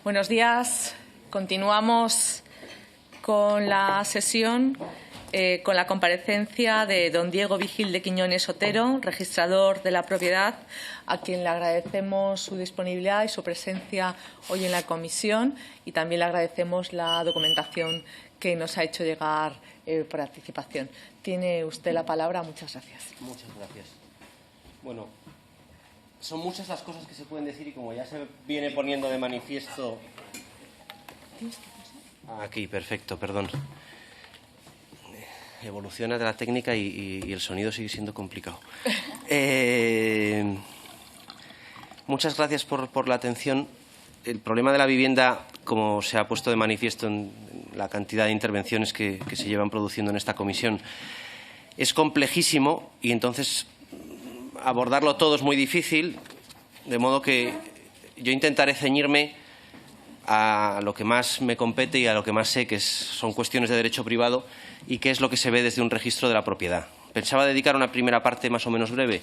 Buenos días. Continuamos con la sesión con la comparecencia de don Diego Vigil de Quiñones Otero, registrador de la propiedad, a quien le agradecemos su disponibilidad y su presencia hoy en la comisión, y también le agradecemos la documentación que nos ha hecho llegar por anticipación. Tiene usted la palabra. Muchas gracias. Muchas gracias. Bueno, son muchas las cosas que se pueden decir y como ya se viene poniendo de manifiesto... Aquí, perfecto, perdón. Evoluciona de la técnica y el sonido sigue siendo complicado. Muchas gracias por la atención. El problema de la vivienda, como se ha puesto de manifiesto en la cantidad de intervenciones que se llevan produciendo en esta comisión, es complejísimo y entonces abordarlo todo es muy difícil, de modo que yo intentaré ceñirme a lo que más me compete y a lo que más sé, que son cuestiones de derecho privado y qué es lo que se ve desde un registro de la propiedad. Pensaba dedicar una primera parte más o menos breve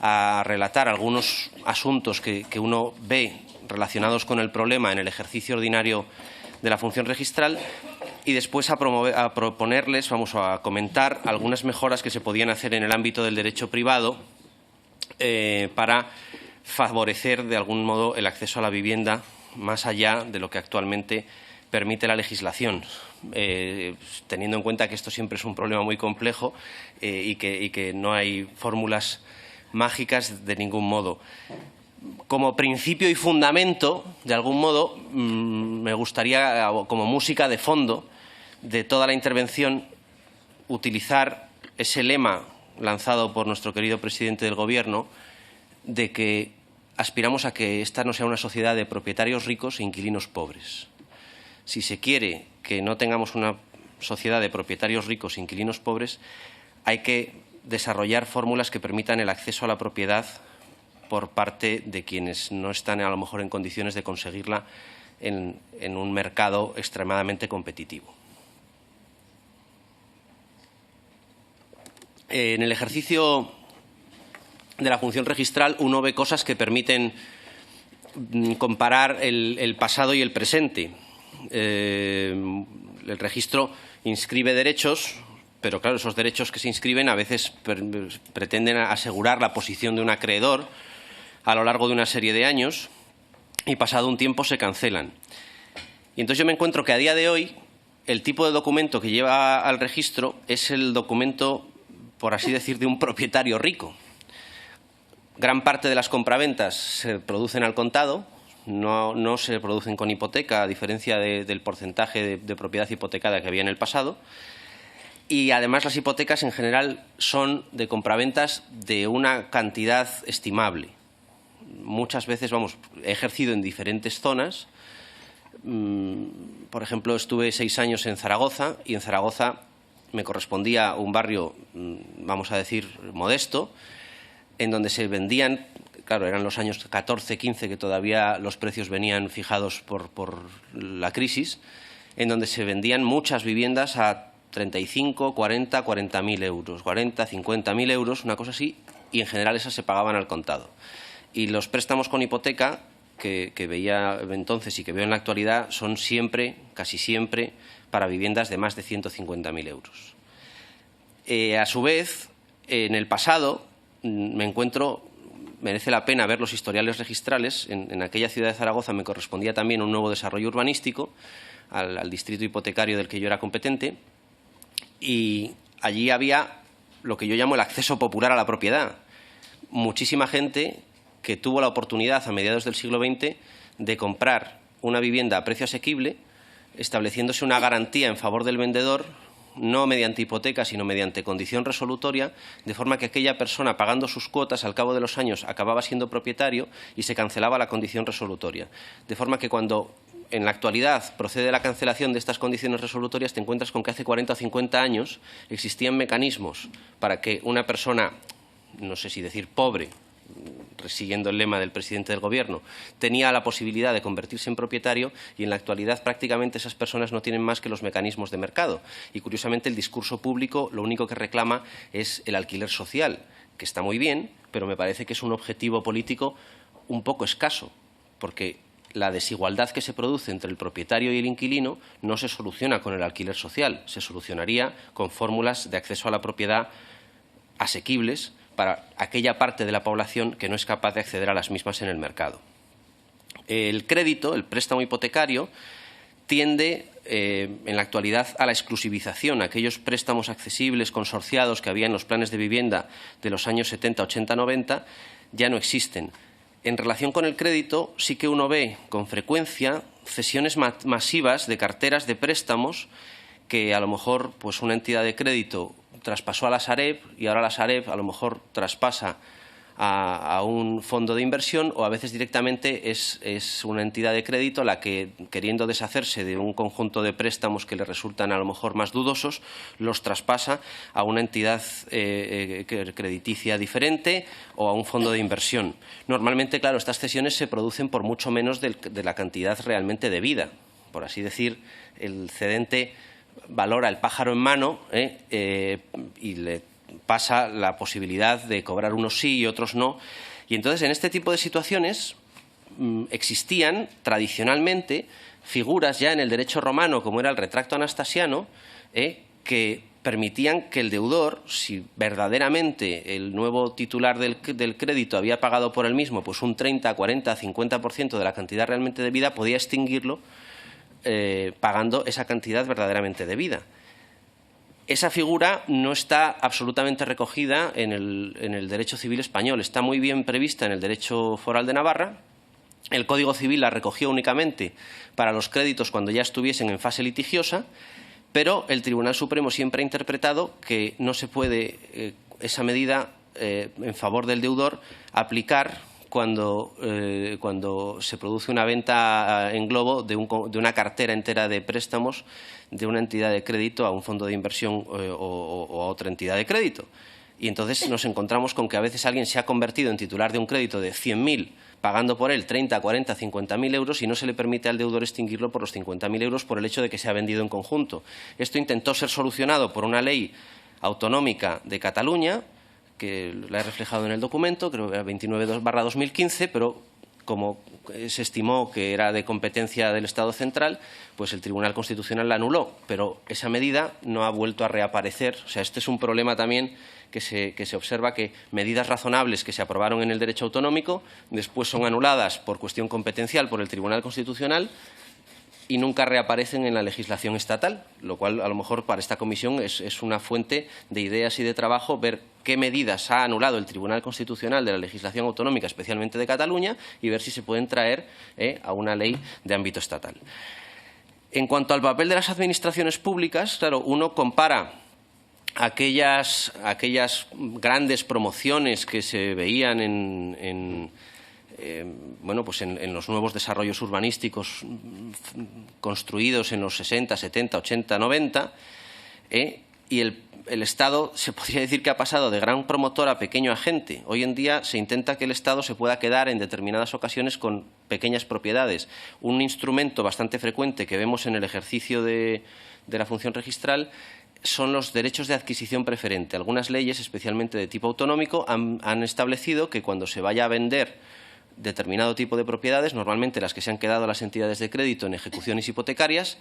a relatar algunos asuntos que uno ve relacionados con el problema en el ejercicio ordinario de la función registral y después a proponerles, a comentar algunas mejoras que se podían hacer en el ámbito del derecho privado para favorecer de algún modo el acceso a la vivienda más allá de lo que actualmente permite la legislación, teniendo en cuenta que esto siempre es un problema muy complejo y que no hay fórmulas mágicas de ningún modo. Como principio y fundamento, de algún modo, me gustaría, como música de fondo de toda la intervención, utilizar ese lema lanzado por nuestro querido presidente del Gobierno de que aspiramos a que esta no sea una sociedad de propietarios ricos e inquilinos pobres. Si se quiere que no tengamos una sociedad de propietarios ricos e inquilinos pobres, hay que desarrollar fórmulas que permitan el acceso a la propiedad por parte de quienes no están a lo mejor en condiciones de conseguirla en un mercado extremadamente competitivo. En el ejercicio de la función registral uno ve cosas que permiten comparar el pasado y el presente. El registro inscribe derechos, pero claro, esos derechos que se inscriben a veces pretenden asegurar la posición de un acreedor a lo largo de una serie de años y pasado un tiempo se cancelan. Y entonces yo me encuentro que a día de hoy el tipo de documento que lleva al registro es el documento, por así decir, de un propietario rico. Gran parte de las compraventas se producen al contado, no se producen con hipoteca, a diferencia del porcentaje de propiedad hipotecada que había en el pasado. Y además las hipotecas en general son de compraventas de una cantidad estimable. Muchas veces, he ejercido en diferentes zonas. Por ejemplo, estuve 6 años en Zaragoza y en Zaragoza me correspondía un barrio, vamos a decir, modesto, en donde se vendían, claro, eran los años 14, 15, que todavía los precios venían fijados por la crisis, en donde se vendían muchas viviendas a 35, 40, 40.000 euros, 40, 50.000 euros, una cosa así, y en general esas se pagaban al contado. Y los préstamos con hipoteca que veía entonces y que veo en la actualidad son siempre, casi siempre, para viviendas de más de 150.000 euros. A su vez, en el pasado merece la pena ver los historiales registrales. En aquella ciudad de Zaragoza me correspondía también un nuevo desarrollo urbanístico, al distrito hipotecario del que yo era competente, y allí había lo que yo llamo el acceso popular a la propiedad. Muchísima gente que tuvo la oportunidad a mediados del siglo XX de comprar una vivienda a precio asequible, estableciéndose una garantía en favor del vendedor, no mediante hipoteca, sino mediante condición resolutoria, de forma que aquella persona, pagando sus cuotas, al cabo de los años acababa siendo propietario y se cancelaba la condición resolutoria. De forma que cuando en la actualidad procede la cancelación de estas condiciones resolutorias, te encuentras con que hace 40 o 50 años existían mecanismos para que una persona, no sé si decir pobre, siguiendo el lema del presidente del Gobierno, tenía la posibilidad de convertirse en propietario, y en la actualidad prácticamente esas personas no tienen más que los mecanismos de mercado. Y curiosamente el discurso público lo único que reclama es el alquiler social, que está muy bien, pero me parece que es un objetivo político un poco escaso, porque la desigualdad que se produce entre el propietario y el inquilino no se soluciona con el alquiler social, se solucionaría con fórmulas de acceso a la propiedad asequibles para aquella parte de la población que no es capaz de acceder a las mismas en el mercado. El crédito, el préstamo hipotecario, tiende en la actualidad a la exclusivización. Aquellos préstamos accesibles, consorciados que había en los planes de vivienda de los años 70, 80, 90 ya no existen. En relación con el crédito, sí que uno ve con frecuencia cesiones masivas de carteras de préstamos que a lo mejor pues una entidad de crédito traspasó a la Sareb y ahora la Sareb a lo mejor traspasa a un fondo de inversión, o a veces directamente es una entidad de crédito la que, queriendo deshacerse de un conjunto de préstamos que le resultan a lo mejor más dudosos, los traspasa a una entidad crediticia diferente o a un fondo de inversión. Normalmente, claro, estas cesiones se producen por mucho menos de la cantidad realmente debida. Por así decir, el cedente valora el pájaro en mano y le pasa la posibilidad de cobrar unos sí y otros no. Y entonces, en este tipo de situaciones existían tradicionalmente figuras ya en el derecho romano, como era el retracto anastasiano, que permitían que el deudor, si verdaderamente el nuevo titular del crédito había pagado por él mismo pues un 30, 40, 50% de la cantidad realmente debida, podía extinguirlo pagando esa cantidad verdaderamente debida. Esa figura no está absolutamente recogida en el derecho civil español. Está muy bien prevista en el derecho foral de Navarra. El Código Civil la recogió únicamente para los créditos cuando ya estuviesen en fase litigiosa, pero el Tribunal Supremo siempre ha interpretado que no se puede esa medida en favor del deudor aplicar cuando se produce una venta en globo de una cartera entera de préstamos de una entidad de crédito a un fondo de inversión o a otra entidad de crédito. Y entonces nos encontramos con que a veces alguien se ha convertido en titular de un crédito de 100.000, pagando por él 30, 40, 50.000 euros y no se le permite al deudor extinguirlo por los 50.000 euros por el hecho de que se ha vendido en conjunto. Esto intentó ser solucionado por una ley autonómica de Cataluña, que la he reflejado en el documento, creo que era 29/2015, pero como se estimó que era de competencia del Estado central, pues el Tribunal Constitucional la anuló. Pero esa medida no ha vuelto a reaparecer. O sea, este es un problema también que se observa, que medidas razonables que se aprobaron en el derecho autonómico después son anuladas por cuestión competencial por el Tribunal Constitucional y nunca reaparecen en la legislación estatal, lo cual a lo mejor para esta comisión es una fuente de ideas y de trabajo ver qué medidas ha anulado el Tribunal Constitucional de la legislación autonómica, especialmente de Cataluña, y ver si se pueden traer a una ley de ámbito estatal. En cuanto al papel de las administraciones públicas, claro, uno compara aquellas grandes promociones que se veían en los nuevos desarrollos urbanísticos construidos en los 60, 70, 80, 90, y el Estado se podría decir que ha pasado de gran promotor a pequeño agente. Hoy en día se intenta que el Estado se pueda quedar en determinadas ocasiones con pequeñas propiedades. Un instrumento bastante frecuente que vemos en el ejercicio de la función registral son los derechos de adquisición preferente. Algunas leyes, especialmente de tipo autonómico, han establecido que cuando se vaya a vender determinado tipo de propiedades, normalmente las que se han quedado las entidades de crédito en ejecuciones hipotecarias,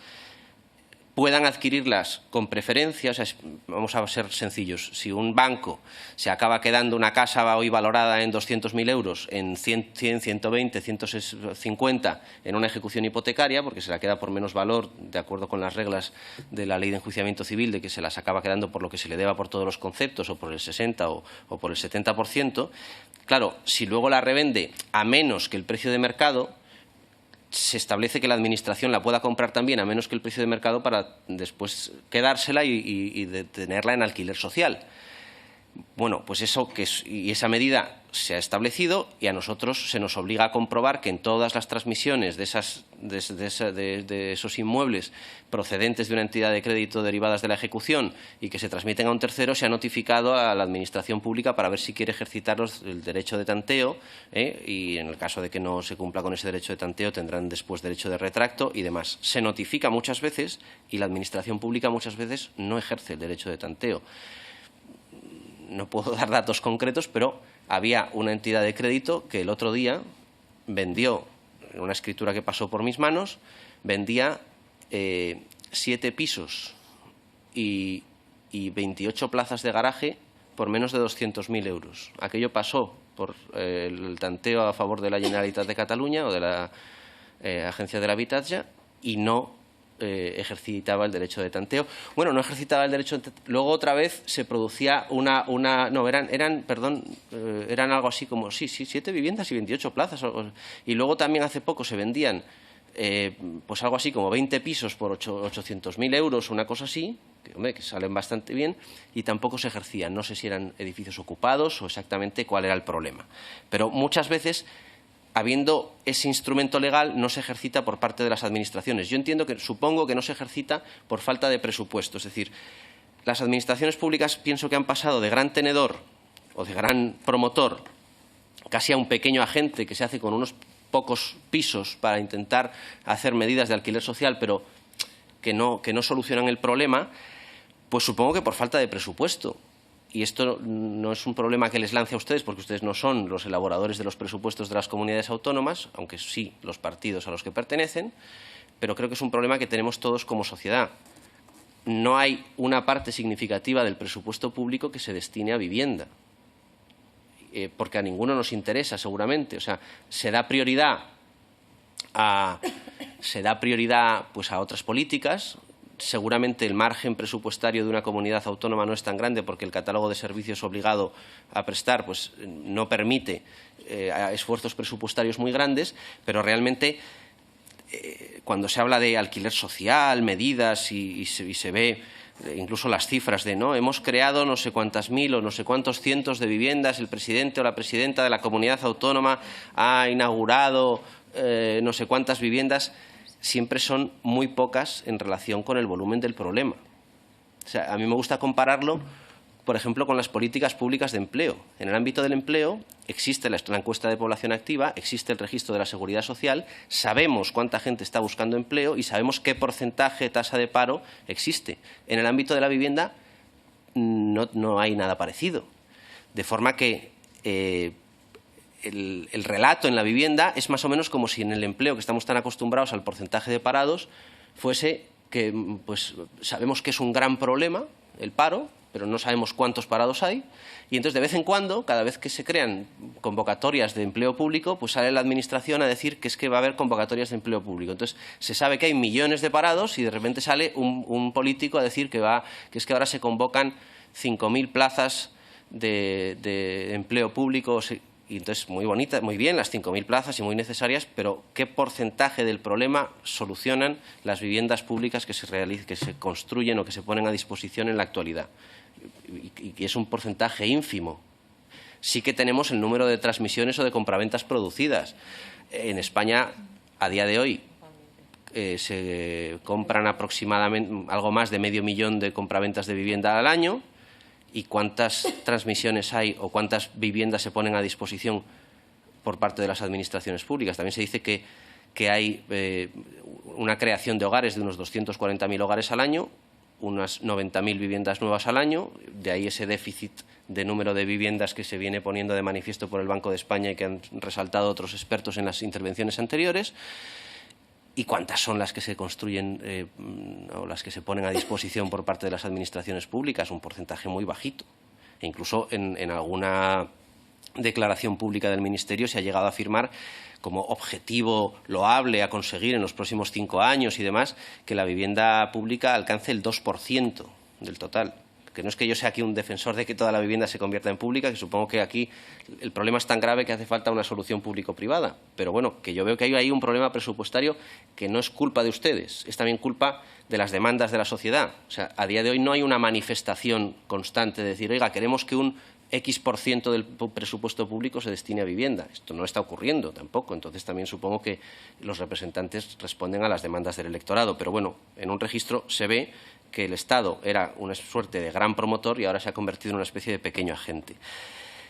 puedan adquirirlas con preferencia. O sea, vamos a ser sencillos. Si un banco se acaba quedando una casa hoy valorada en 200.000 euros, en 100, 120, 150 en una ejecución hipotecaria, porque se la queda por menos valor, de acuerdo con las reglas de la Ley de Enjuiciamiento Civil, de que se las acaba quedando por lo que se le deba por todos los conceptos, o por el 60 o por el 70%, claro, si luego la revende a menos que el precio de mercado, se establece que la Administración la pueda comprar también a menos que el precio de mercado para después quedársela y tenerla en alquiler social. Bueno, pues esa medida se ha establecido y a nosotros se nos obliga a comprobar que en todas las transmisiones de esos inmuebles procedentes de una entidad de crédito derivadas de la ejecución y que se transmiten a un tercero, se ha notificado a la Administración Pública para ver si quiere ejercitar el derecho de tanteo, y en el caso de que no se cumpla con ese derecho de tanteo tendrán después derecho de retracto y demás. Se notifica muchas veces y la Administración Pública muchas veces no ejerce el derecho de tanteo. No puedo dar datos concretos, pero había una entidad de crédito que el otro día vendió en una escritura que pasó por mis manos, vendía 7 pisos y 28 plazas de garaje por menos de 200.000 euros. Aquello pasó por el tanteo a favor de la Generalitat de Cataluña o de la Agencia del Habitatge y no ejercitaba el derecho de tanteo. Bueno, no ejercitaba el derecho de tanteo. Luego otra vez se producía eran algo así como, 7 viviendas y 28 plazas. Y luego también hace poco se vendían pues algo así como 20 pisos por 800.000 euros, una cosa así, que salen bastante bien, y tampoco se ejercían. No sé si eran edificios ocupados o exactamente cuál era el problema. Pero muchas veces, habiendo ese instrumento legal, no se ejercita por parte de las administraciones. Yo supongo que no se ejercita por falta de presupuesto. Es decir, las administraciones públicas pienso que han pasado de gran tenedor o de gran promotor casi a un pequeño agente que se hace con unos pocos pisos para intentar hacer medidas de alquiler social, pero que no solucionan el problema, pues supongo que por falta de presupuesto. Y esto no es un problema que les lance a ustedes, porque ustedes no son los elaboradores de los presupuestos de las comunidades autónomas, aunque sí los partidos a los que pertenecen, pero creo que es un problema que tenemos todos como sociedad. No hay una parte significativa del presupuesto público que se destine a vivienda, porque a ninguno nos interesa, seguramente. O sea, se da prioridad pues a otras políticas. Seguramente el margen presupuestario de una comunidad autónoma no es tan grande porque el catálogo de servicios obligado a prestar pues no permite esfuerzos presupuestarios muy grandes, pero realmente cuando se habla de alquiler social, medidas y se ve incluso las cifras de hemos creado no sé cuántas mil o no sé cuántos cientos de viviendas, el presidente o la presidenta de la comunidad autónoma ha inaugurado no sé cuántas viviendas, siempre son muy pocas en relación con el volumen del problema. O sea, a mí me gusta compararlo, por ejemplo, con las políticas públicas de empleo. En el ámbito del empleo existe la encuesta de población activa, existe el registro de la Seguridad Social, sabemos cuánta gente está buscando empleo y sabemos qué porcentaje, tasa de paro existe. En el ámbito de la vivienda no hay nada parecido. De forma que el relato en la vivienda es más o menos como si en el empleo, que estamos tan acostumbrados al porcentaje de parados, fuese que pues sabemos que es un gran problema el paro, pero no sabemos cuántos parados hay, y entonces de vez en cuando, cada vez que se crean convocatorias de empleo público, pues sale la Administración a decir que es que va a haber convocatorias de empleo público. Entonces se sabe que hay millones de parados y de repente sale un político a decir que es que ahora se convocan 5.000 plazas de empleo público. Y entonces, muy bonita, muy bien, las 5.000 plazas y muy necesarias, pero ¿qué porcentaje del problema solucionan las viviendas públicas que se construyen o que se ponen a disposición en la actualidad? Y es un porcentaje ínfimo. Sí que tenemos el número de transmisiones o de compraventas producidas. En España, a día de hoy, se compran aproximadamente algo más de 500.000 de compraventas de vivienda al año. ¿Y cuántas transmisiones hay o cuántas viviendas se ponen a disposición por parte de las administraciones públicas? También se dice que hay una creación de hogares de unos 240.000 hogares al año, unas 90.000 viviendas nuevas al año, de ahí ese déficit de número de viviendas que se viene poniendo de manifiesto por el Banco de España y que han resaltado otros expertos en las intervenciones anteriores. ¿Y cuántas son las que se construyen o las que se ponen a disposición por parte de las administraciones públicas? Un porcentaje muy bajito. E incluso en alguna declaración pública del Ministerio se ha llegado a afirmar como objetivo loable a conseguir en los próximos 5 años y demás que la vivienda pública alcance el 2% del total. Que no es que yo sea aquí un defensor de que toda la vivienda se convierta en pública, que supongo que aquí el problema es tan grave que hace falta una solución público-privada. Pero bueno, que yo veo que hay ahí un problema presupuestario que no es culpa de ustedes, es también culpa de las demandas de la sociedad. O sea, a día de hoy no hay una manifestación constante de decir, oiga, queremos que un X% del presupuesto público se destine a vivienda. Esto no está ocurriendo tampoco. Entonces también supongo que los representantes responden a las demandas del electorado. Pero bueno, en un registro se ve que el Estado era una suerte de gran promotor y ahora se ha convertido en una especie de pequeño agente.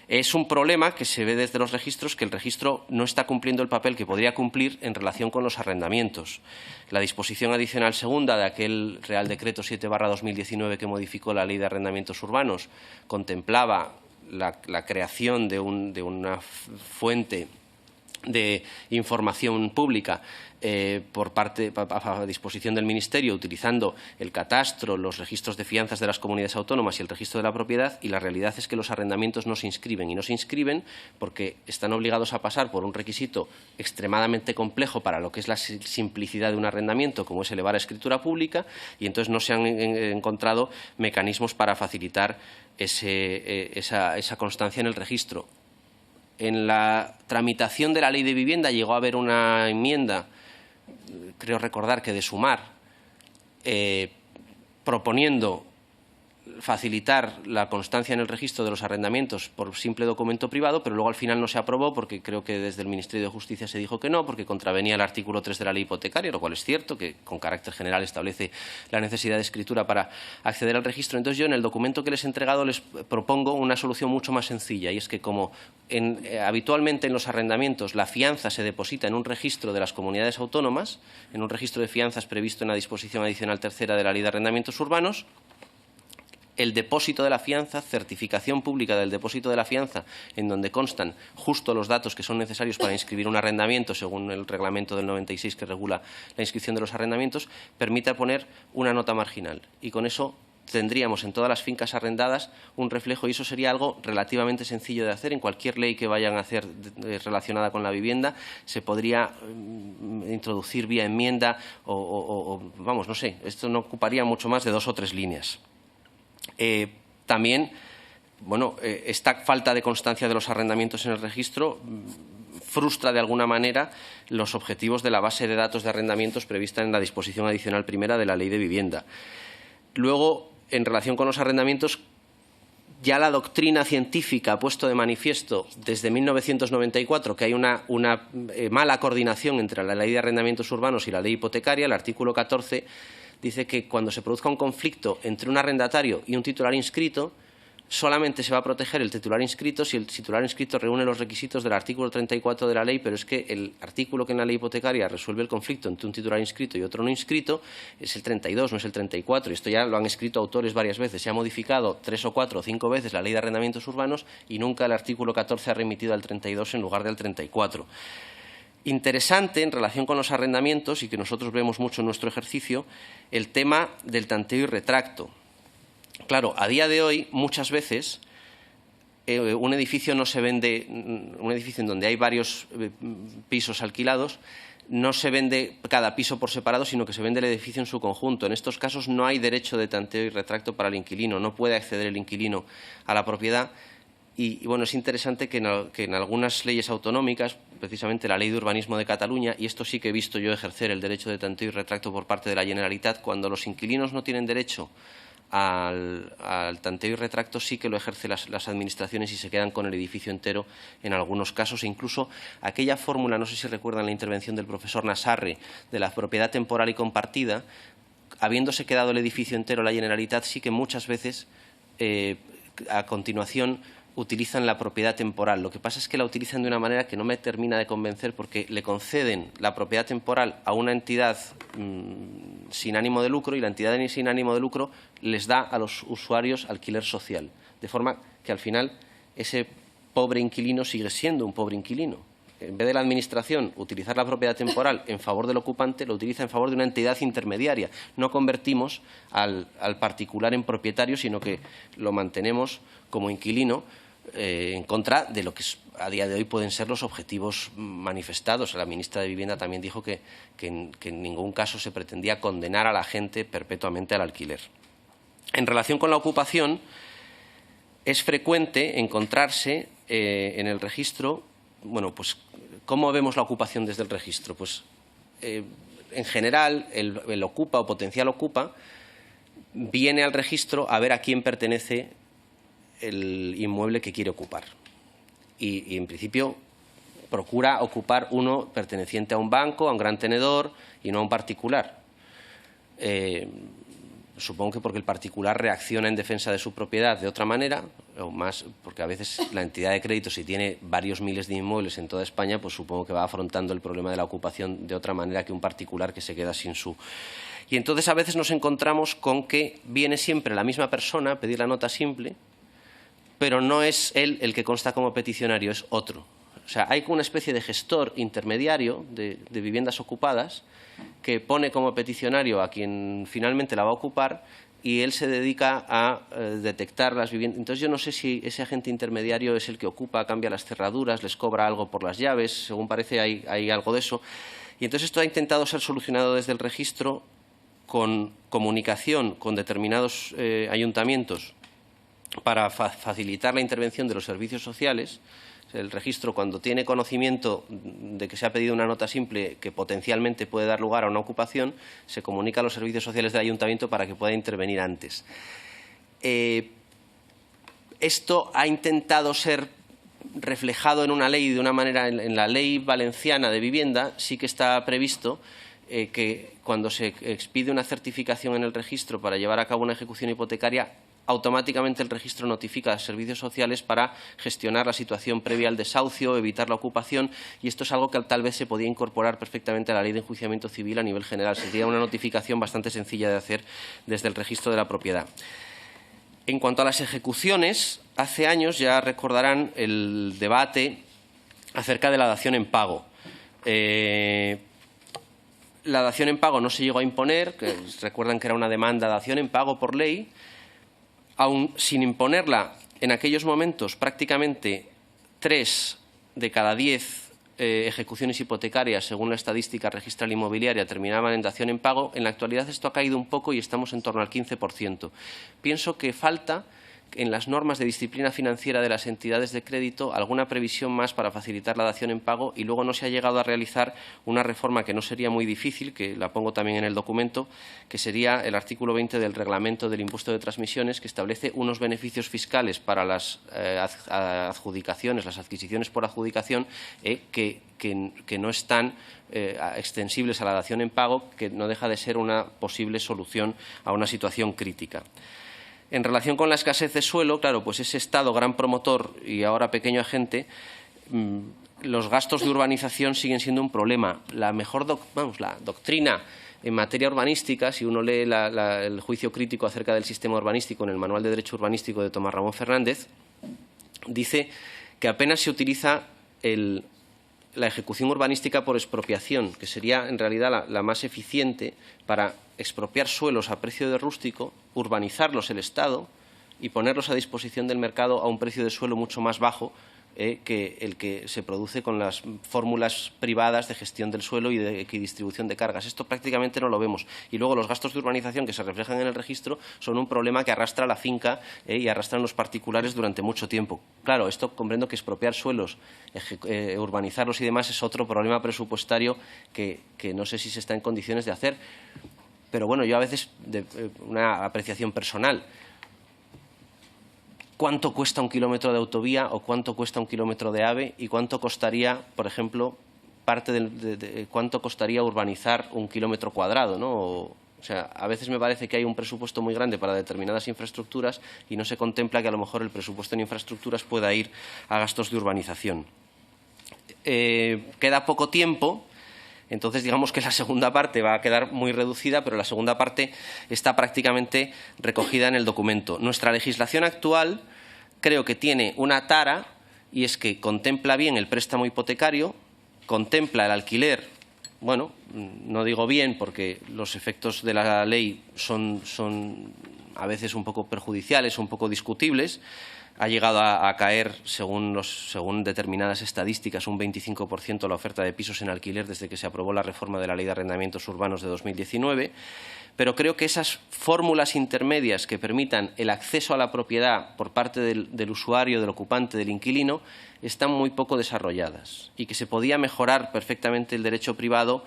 Es un problema que se ve desde los registros, que el registro no está cumpliendo el papel que podría cumplir en relación con los arrendamientos. La disposición adicional segunda de aquel Real Decreto 7/2019 que modificó la Ley de Arrendamientos Urbanos contemplaba la creación de una fuente de información pública a disposición del Ministerio, utilizando el catastro, los registros de fianzas de las comunidades autónomas y el registro de la propiedad, y la realidad es que los arrendamientos no se inscriben. Y no se inscriben porque están obligados a pasar por un requisito extremadamente complejo para lo que es la simplicidad de un arrendamiento, como es elevar a escritura pública, y entonces no se han encontrado mecanismos para facilitar esa constancia en el registro. En la tramitación de la Ley de Vivienda llegó a haber una enmienda, creo recordar que de Sumar, proponiendo facilitar la constancia en el registro de los arrendamientos por simple documento privado, pero luego al final no se aprobó porque creo que desde el Ministerio de Justicia se dijo que no, porque contravenía el artículo 3 de la Ley Hipotecaria, lo cual es cierto, que con carácter general establece la necesidad de escritura para acceder al registro. Entonces yo en el documento que les he entregado les propongo una solución mucho más sencilla, y es que como habitualmente en los arrendamientos la fianza se deposita en un registro de las comunidades autónomas, en un registro de fianzas previsto en la disposición adicional tercera de la Ley de Arrendamientos Urbanos, el depósito de la fianza, certificación pública del depósito de la fianza, en donde constan justo los datos que son necesarios para inscribir un arrendamiento, según el reglamento del 96 que regula la inscripción de los arrendamientos, permite poner una nota marginal. Y con eso tendríamos en todas las fincas arrendadas un reflejo, y eso sería algo relativamente sencillo de hacer. En cualquier ley que vayan a hacer relacionada con la vivienda se podría introducir vía enmienda vamos, no sé, esto no ocuparía mucho más de 2 o 3 líneas. También, bueno, esta falta de constancia de los arrendamientos en el registro frustra de alguna manera los objetivos de la base de datos de arrendamientos prevista en la disposición adicional primera de la Ley de Vivienda. Luego, en relación con los arrendamientos, ya la doctrina científica ha puesto de manifiesto desde 1994 que hay una mala coordinación entre la Ley de Arrendamientos Urbanos y la Ley Hipotecaria. El artículo 14 dice que cuando se produzca un conflicto entre un arrendatario y un titular inscrito, solamente se va a proteger el titular inscrito si el titular inscrito reúne los requisitos del artículo 34 de la ley, pero es que el artículo que en la ley hipotecaria resuelve el conflicto entre un titular inscrito y otro no inscrito es el 32, no es el 34. Y esto ya lo han escrito autores varias veces. Se ha modificado 3 o 4 o 5 veces la Ley de Arrendamientos Urbanos y nunca el artículo 14 ha remitido al 32 en lugar del 34. Interesante en relación con los arrendamientos, y que nosotros vemos mucho en nuestro ejercicio, el tema del tanteo y retracto. Claro, a día de hoy, muchas veces, un edificio no se vende, un edificio en donde hay varios pisos alquilados, no se vende cada piso por separado, sino que se vende el edificio en su conjunto. En estos casos no hay derecho de tanteo y retracto para el inquilino, no puede acceder el inquilino a la propiedad. Y bueno, es interesante que en algunas leyes autonómicas, precisamente la Ley de Urbanismo de Cataluña, y esto sí que he visto yo ejercer el derecho de tanteo y retracto por parte de la Generalitat, cuando los inquilinos no tienen derecho al tanteo y retracto, sí que lo ejercen las administraciones y se quedan con el edificio entero en algunos casos. E incluso aquella fórmula, no sé si recuerdan la intervención del profesor Nassarre, de la propiedad temporal y compartida, habiéndose quedado el edificio entero la Generalitat, sí que muchas veces a continuación utilizan la propiedad temporal. Lo que pasa es que la utilizan de una manera que no me termina de convencer, porque le conceden la propiedad temporal a una entidad sin ánimo de lucro, y la entidad sin ánimo de lucro les da a los usuarios alquiler social. De forma que al final ese pobre inquilino sigue siendo un pobre inquilino. En vez de la Administración utilizar la propiedad temporal en favor del ocupante, lo utiliza en favor de una entidad intermediaria. No convertimos al particular en propietario, sino que lo mantenemos como inquilino, en contra de lo que a día de hoy pueden ser los objetivos manifestados. La ministra de Vivienda también dijo que en ningún caso se pretendía condenar a la gente perpetuamente al alquiler. En relación con la ocupación, es frecuente encontrarse en el registro, bueno, pues, ¿cómo vemos la ocupación desde el registro? Pues, en general, el ocupa o potencial ocupa viene al registro a ver a quién pertenece el inmueble que quiere ocupar. Y en principio procura ocupar uno perteneciente a un banco, a un gran tenedor y no a un particular. Supongo que porque el particular reacciona en defensa de su propiedad de otra manera, o más porque a veces la entidad de crédito, si tiene varios miles de inmuebles en toda España, pues supongo que va afrontando el problema de la ocupación de otra manera que un particular que se queda sin su. Y entonces a veces nos encontramos con que viene siempre la misma persona a pedir la nota simple, pero no es él el que consta como peticionario, es otro. O sea, hay una especie de gestor intermediario de viviendas ocupadas que pone como peticionario a quien finalmente la va a ocupar y él se dedica a detectar las viviendas. Entonces, yo no sé si ese agente intermediario es el que ocupa, cambia las cerraduras, les cobra algo por las llaves, según parece hay algo de eso. Y entonces esto ha intentado ser solucionado desde el registro con comunicación con determinados ayuntamientos para facilitar la intervención de los servicios sociales. El registro, cuando tiene conocimiento de que se ha pedido una nota simple que potencialmente puede dar lugar a una ocupación, se comunica a los servicios sociales del ayuntamiento para que pueda intervenir antes. Esto ha intentado ser reflejado en una ley de una manera, en la ley valenciana de vivienda, sí que está previsto que cuando se expide una certificación en el registro para llevar a cabo una ejecución hipotecaria, automáticamente el registro notifica a servicios sociales para gestionar la situación previa al desahucio, evitar la ocupación, y esto es algo que tal vez se podía incorporar perfectamente a la ley de enjuiciamiento civil a nivel general. Sería una notificación bastante sencilla de hacer desde el registro de la propiedad. En cuanto a las ejecuciones, hace años ya recordarán el debate acerca de la dación en pago. La dación en pago no se llegó a imponer, que recuerdan que era una demanda de dación en pago por ley. Aun sin imponerla, en aquellos momentos prácticamente 3 de cada 10 ejecuciones hipotecarias, según la estadística registral inmobiliaria, terminaban en dación en pago. En la actualidad esto ha caído un poco y estamos en torno al 15%. Pienso que falta en las normas de disciplina financiera de las entidades de crédito alguna previsión más para facilitar la dación en pago, y luego no se ha llegado a realizar una reforma que no sería muy difícil, que la pongo también en el documento, que sería el artículo 20 del reglamento del impuesto de transmisiones, que establece unos beneficios fiscales para las adjudicaciones, las adquisiciones por adjudicación, que no están extensibles a la dación en pago, que no deja de ser una posible solución a una situación crítica. En relación con la escasez de suelo, claro, pues ese Estado gran promotor y ahora pequeño agente, los gastos de urbanización siguen siendo un problema. La mejor la doctrina en materia urbanística, si uno lee el juicio crítico acerca del sistema urbanístico en el Manual de Derecho Urbanístico de Tomás Ramón Fernández, dice que apenas se utiliza la ejecución urbanística por expropiación, que sería en realidad la más eficiente para expropiar suelos a precio de rústico, urbanizarlos el Estado y ponerlos a disposición del mercado a un precio de suelo mucho más bajo que el que se produce con las fórmulas privadas de gestión del suelo y de equidistribución de cargas. Esto prácticamente no lo vemos. Y luego los gastos de urbanización que se reflejan en el registro son un problema que arrastra la finca y arrastran los particulares durante mucho tiempo. Claro, esto comprendo que expropiar suelos, urbanizarlos y demás es otro problema presupuestario que no sé si se está en condiciones de hacer. Pero bueno, yo a veces, una apreciación personal, ¿cuánto cuesta un kilómetro de autovía o cuánto cuesta un kilómetro de AVE y cuánto costaría, por ejemplo, cuánto costaría urbanizar un kilómetro cuadrado, ¿no? O sea, a veces me parece que hay un presupuesto muy grande para determinadas infraestructuras y no se contempla que a lo mejor el presupuesto en infraestructuras pueda ir a gastos de urbanización. Queda poco tiempo. Entonces, digamos que la segunda parte va a quedar muy reducida, pero la segunda parte está prácticamente recogida en el documento. Nuestra legislación actual creo que tiene una tara, y es que contempla bien el préstamo hipotecario, contempla el alquiler. Bueno, no digo bien porque los efectos de la ley son a veces un poco perjudiciales, un poco discutibles. Ha llegado a caer, según determinadas estadísticas, un 25% la oferta de pisos en alquiler desde que se aprobó la reforma de la Ley de Arrendamientos Urbanos de 2019. Pero creo que esas fórmulas intermedias que permitan el acceso a la propiedad por parte del usuario, del ocupante, del inquilino, están muy poco desarrolladas y que se podía mejorar perfectamente el derecho privado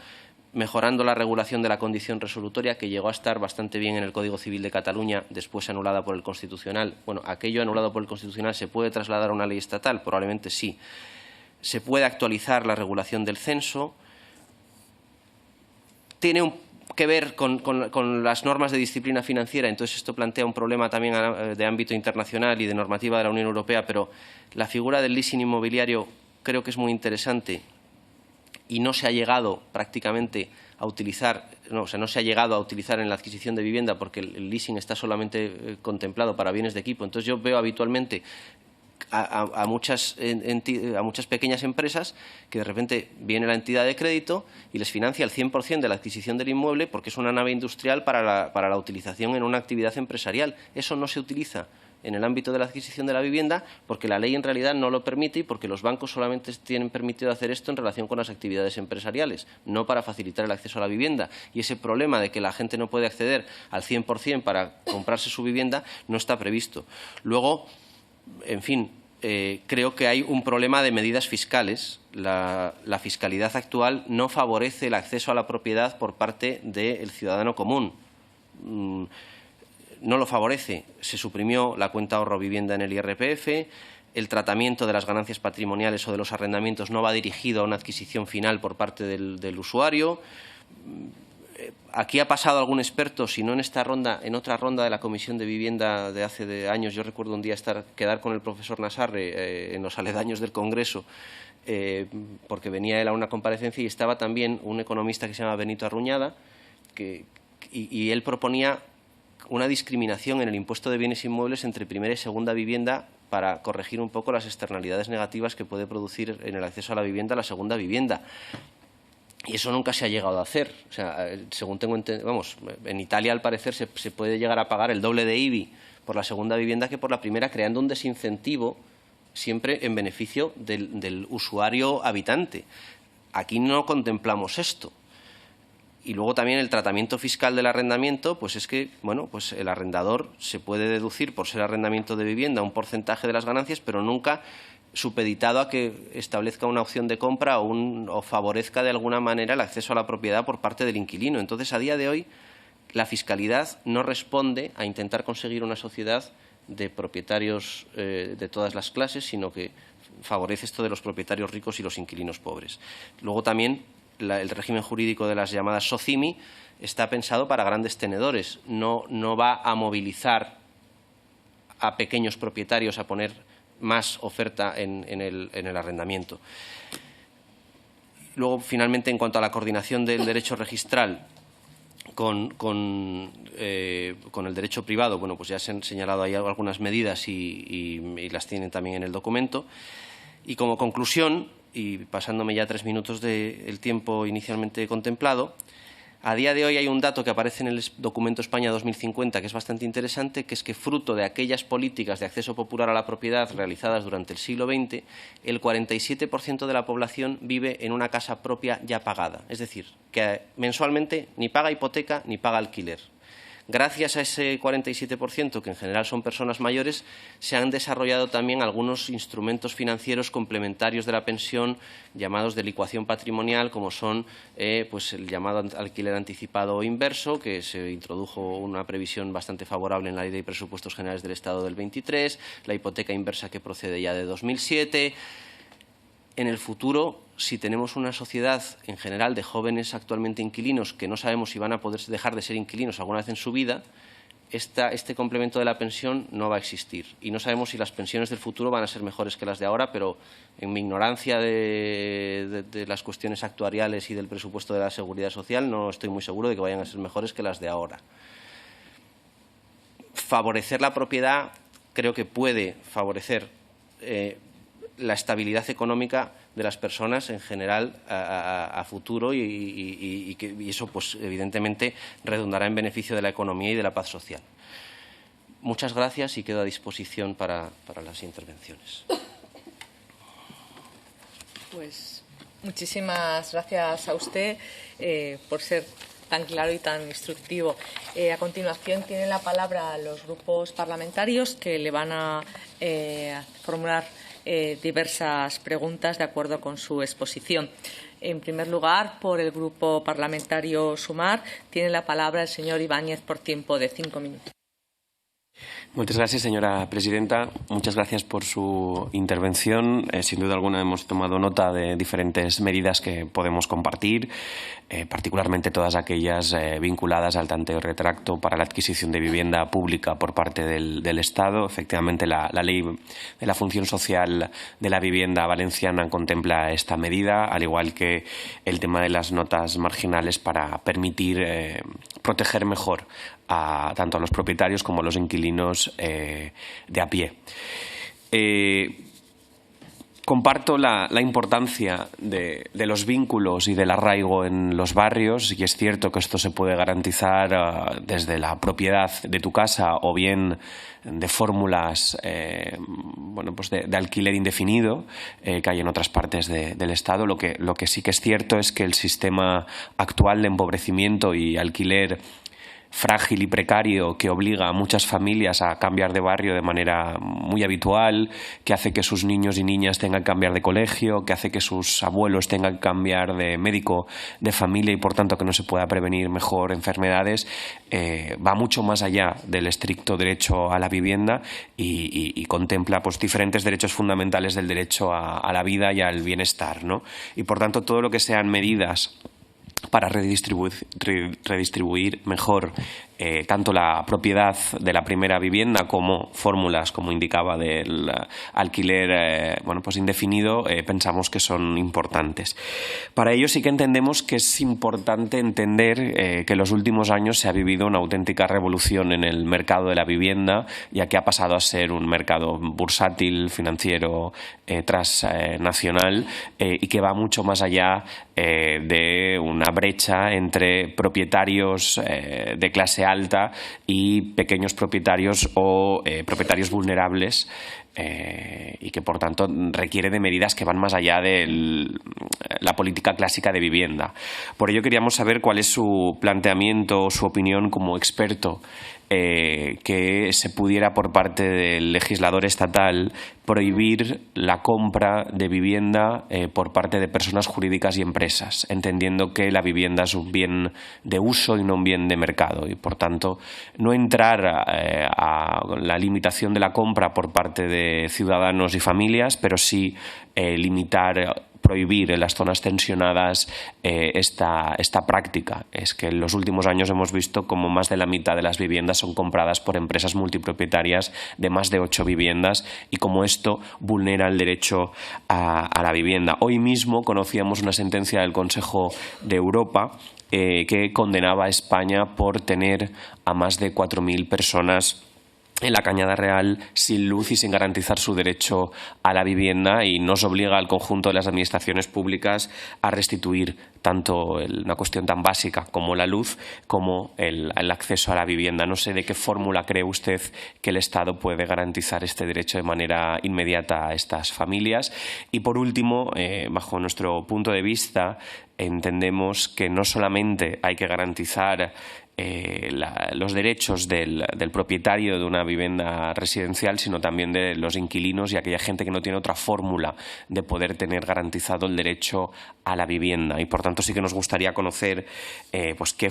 mejorando la regulación de la condición resolutoria, que llegó a estar bastante bien en el Código Civil de Cataluña, después anulada por el Constitucional. Bueno, aquello anulado por el Constitucional, ¿se puede trasladar a una ley estatal? Probablemente sí. Se puede actualizar la regulación del censo. Tiene que ver con las normas de disciplina financiera, entonces esto plantea un problema también de ámbito internacional y de normativa de la Unión Europea, pero la figura del leasing inmobiliario creo que es muy interesante y no se ha llegado prácticamente a utilizar, no se ha llegado a utilizar en la adquisición de vivienda porque el leasing está solamente contemplado para bienes de equipo. Entonces yo veo habitualmente a muchas pequeñas empresas que de repente viene la entidad de crédito y les financia el 100% de la adquisición del inmueble porque es una nave industrial para la utilización en una actividad empresarial. Eso no se utiliza en el ámbito de la adquisición de la vivienda porque la ley en realidad no lo permite y porque los bancos solamente tienen permitido hacer esto en relación con las actividades empresariales, no para facilitar el acceso a la vivienda. Y ese problema de que la gente no puede acceder al 100% para comprarse su vivienda no está previsto. Luego, en fin, creo que hay un problema de medidas fiscales. La fiscalidad actual no favorece el acceso a la propiedad por parte del ciudadano común. No lo favorece. Se suprimió la cuenta ahorro vivienda en el IRPF, el tratamiento de las ganancias patrimoniales o de los arrendamientos no va dirigido a una adquisición final por parte del usuario. Aquí ha pasado algún experto, si no en esta ronda, en otra ronda de la Comisión de Vivienda de hace años. Yo recuerdo un día quedar con el profesor Nassarre en los aledaños del Congreso, porque venía él a una comparecencia y estaba también un economista que se llama Benito Arruñada, y él proponía una discriminación en el impuesto de bienes inmuebles entre primera y segunda vivienda para corregir un poco las externalidades negativas que puede producir en el acceso a la vivienda la segunda vivienda. Y eso nunca se ha llegado a hacer. O sea, según tengo entendido, vamos, en Italia al parecer se puede llegar a pagar el doble de IBI por la segunda vivienda que por la primera, creando un desincentivo siempre en beneficio del usuario habitante. Aquí no contemplamos esto. Y luego también el tratamiento fiscal del arrendamiento, pues es que, bueno, pues el arrendador se puede deducir por ser arrendamiento de vivienda un porcentaje de las ganancias, pero nunca supeditado a que establezca una opción de compra o favorezca de alguna manera el acceso a la propiedad por parte del inquilino. Entonces, a día de hoy, la fiscalidad no responde a intentar conseguir una sociedad de propietarios de todas las clases, sino que favorece esto de los propietarios ricos y los inquilinos pobres. Luego también el régimen jurídico de las llamadas SOCIMI está pensado para grandes tenedores, no va a movilizar a pequeños propietarios a poner más oferta en el arrendamiento. Luego, finalmente, en cuanto a la coordinación del derecho registral con el derecho privado, bueno, pues ya se han señalado ahí algunas medidas y las tienen también en el documento. Y como conclusión, y pasándome ya 3 minutos del tiempo inicialmente contemplado, a día de hoy hay un dato que aparece en el documento España 2050 que es bastante interesante, que es que fruto de aquellas políticas de acceso popular a la propiedad realizadas durante el siglo XX, el 47% de la población vive en una casa propia ya pagada. Es decir, que mensualmente ni paga hipoteca ni paga alquiler. Gracias a ese 47%, que en general son personas mayores, se han desarrollado también algunos instrumentos financieros complementarios de la pensión llamados de licuación patrimonial, como son pues el llamado alquiler anticipado o inverso, que se introdujo una previsión bastante favorable en la Ley de Presupuestos Generales del Estado del 23, la hipoteca inversa que procede ya de 2007. En el futuro, si tenemos una sociedad en general de jóvenes actualmente inquilinos que no sabemos si van a poder dejar de ser inquilinos alguna vez en su vida, este complemento de la pensión no va a existir. Y no sabemos si las pensiones del futuro van a ser mejores que las de ahora, pero en mi ignorancia de las cuestiones actuariales y del presupuesto de la Seguridad Social no estoy muy seguro de que vayan a ser mejores que las de ahora. Favorecer la propiedad creo que puede favorecer la estabilidad económica de las personas en general a futuro y eso, pues, evidentemente, redundará en beneficio de la economía y de la paz social. Muchas gracias y quedo a disposición para las intervenciones. Pues muchísimas gracias a usted por ser tan claro y tan instructivo. A continuación tienen la palabra los grupos parlamentarios que le van a formular diversas preguntas de acuerdo con su exposición. En primer lugar, por el Grupo Parlamentario Sumar, tiene la palabra el señor Ibáñez por tiempo de 5 minutos. Muchas gracias, señora presidenta. Muchas gracias por su intervención. Sin duda alguna hemos tomado nota de diferentes medidas que podemos compartir, particularmente todas aquellas vinculadas al tanteo y retracto para la adquisición de vivienda pública por parte del Estado. Efectivamente, la Ley de la Función Social de la Vivienda valenciana contempla esta medida, al igual que el tema de las notas marginales para permitir proteger mejor tanto a los propietarios como a los inquilinos de a pie. Comparto la importancia de los vínculos y del arraigo en los barrios, y es cierto que esto se puede garantizar desde la propiedad de tu casa o bien de fórmulas pues de alquiler indefinido que hay en otras partes del Estado. Lo que sí que es cierto es que el sistema actual de empobrecimiento y alquiler frágil y precario, que obliga a muchas familias a cambiar de barrio de manera muy habitual, que hace que sus niños y niñas tengan que cambiar de colegio, que hace que sus abuelos tengan que cambiar de médico, de familia, y por tanto que no se pueda prevenir mejor enfermedades, va mucho más allá del estricto derecho a la vivienda y contempla pues diferentes derechos fundamentales del derecho a la vida y al bienestar, ¿no? Y por tanto todo lo que sean medidas para redistribuir mejor tanto la propiedad de la primera vivienda como fórmulas, como indicaba, del alquiler pues indefinido, pensamos que son importantes. Para ello sí que entendemos que es importante entender que en los últimos años se ha vivido una auténtica revolución en el mercado de la vivienda, ya que ha pasado a ser un mercado bursátil, financiero, transnacional, y que va mucho más allá de una brecha entre propietarios de clase alta y pequeños propietarios o propietarios vulnerables, y que por tanto requiere de medidas que van más allá de la política clásica de vivienda. Por ello queríamos saber cuál es su planteamiento o su opinión como experto, que se pudiera por parte del legislador estatal prohibir la compra de vivienda por parte de personas jurídicas y empresas, entendiendo que la vivienda es un bien de uso y no un bien de mercado, y por tanto no entrar a la limitación de la compra por parte de ciudadanos y familias, pero sí prohibir en las zonas tensionadas esta práctica. Es que en los últimos años hemos visto como más de la mitad de las viviendas son compradas por empresas multipropietarias de más de 8 viviendas, y como esto vulnera el derecho a la vivienda. Hoy mismo conocíamos una sentencia del Consejo de Europa que condenaba a España por tener a más de 4.000 personas en la Cañada Real sin luz y sin garantizar su derecho a la vivienda, y nos obliga al conjunto de las administraciones públicas a restituir tanto una cuestión tan básica como la luz como el acceso a la vivienda. No sé de qué fórmula cree usted que el Estado puede garantizar este derecho de manera inmediata a estas familias. Y por último, bajo nuestro punto de vista, entendemos que no solamente hay que garantizar los derechos del propietario de una vivienda residencial, sino también de los inquilinos y aquella gente que no tiene otra fórmula de poder tener garantizado el derecho a la vivienda. Y por tanto sí que nos gustaría conocer pues qué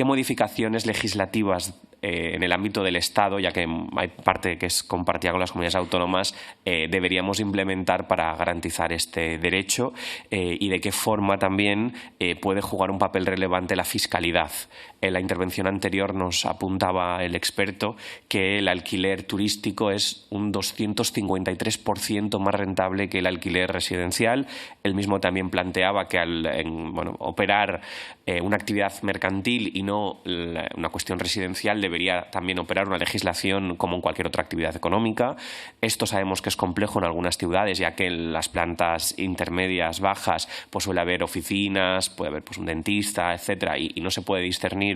modificaciones legislativas en el ámbito del Estado, ya que hay parte que es compartida con las comunidades autónomas, deberíamos implementar para garantizar este derecho, y de qué forma también puede jugar un papel relevante la fiscalidad. En la intervención anterior nos apuntaba el experto que el alquiler turístico es un 253% más rentable que el alquiler residencial. Él mismo también planteaba que al operar una actividad mercantil y no una cuestión residencial, debería también operar una legislación como en cualquier otra actividad económica. Esto sabemos que es complejo en algunas ciudades, ya que en las plantas intermedias, bajas, pues suele haber oficinas, puede haber pues un dentista, etcétera, y no se puede discernir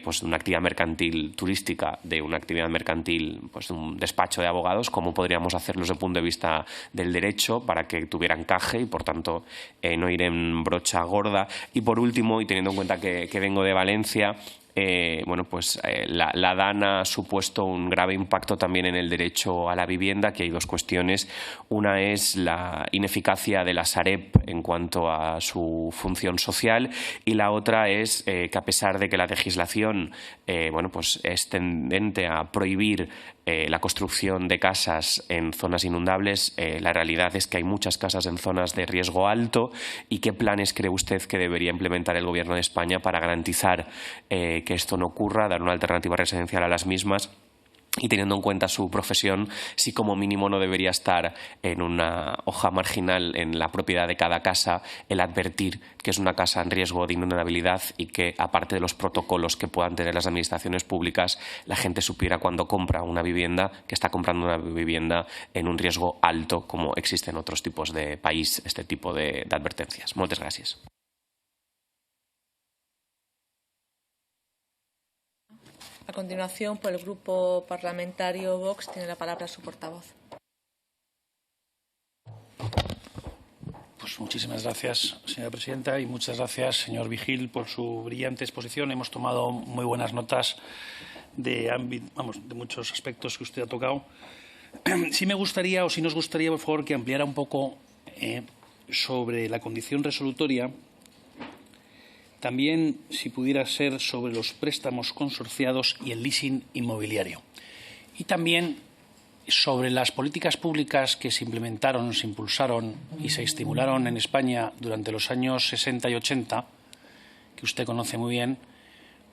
pues una actividad mercantil turística de una actividad mercantil, pues de un despacho de abogados, como podríamos hacerlo desde el punto de vista del derecho para que tuviera encaje y por tanto no ir en brocha gorda. Y por último, y teniendo en cuenta que vengo de Valencia, la DAN ha supuesto un grave impacto también en el derecho a la vivienda, que hay dos cuestiones. Una es la ineficacia de la Sareb en cuanto a su función social, y la otra es que a pesar de que la legislación es tendente a prohibir la construcción de casas en zonas inundables, la realidad es que hay muchas casas en zonas de riesgo alto. ¿Y qué planes cree usted que debería implementar el Gobierno de España para garantizar que esto no ocurra, dar una alternativa residencial a las mismas y teniendo en cuenta su profesión, si como mínimo no debería estar en una hoja marginal en la propiedad de cada casa el advertir que es una casa en riesgo de inundabilidad y que, aparte de los protocolos que puedan tener las administraciones públicas, la gente supiera cuando compra una vivienda que está comprando una vivienda en un riesgo alto, como existe en otros tipos de país este tipo de advertencias. Muchas gracias. A continuación, por el Grupo Parlamentario Vox, tiene la palabra su portavoz. Pues muchísimas gracias, señora presidenta, y muchas gracias, señor Vigil, por su brillante exposición. Hemos tomado muy buenas notas de muchos aspectos que usted ha tocado. Sí me gustaría, o sí nos gustaría, por favor, que ampliara un poco sobre la condición resolutoria. También, si pudiera ser, sobre los préstamos consorciados y el leasing inmobiliario. Y también sobre las políticas públicas que se implementaron, se impulsaron y se estimularon en España durante los años 60 y 80, que usted conoce muy bien,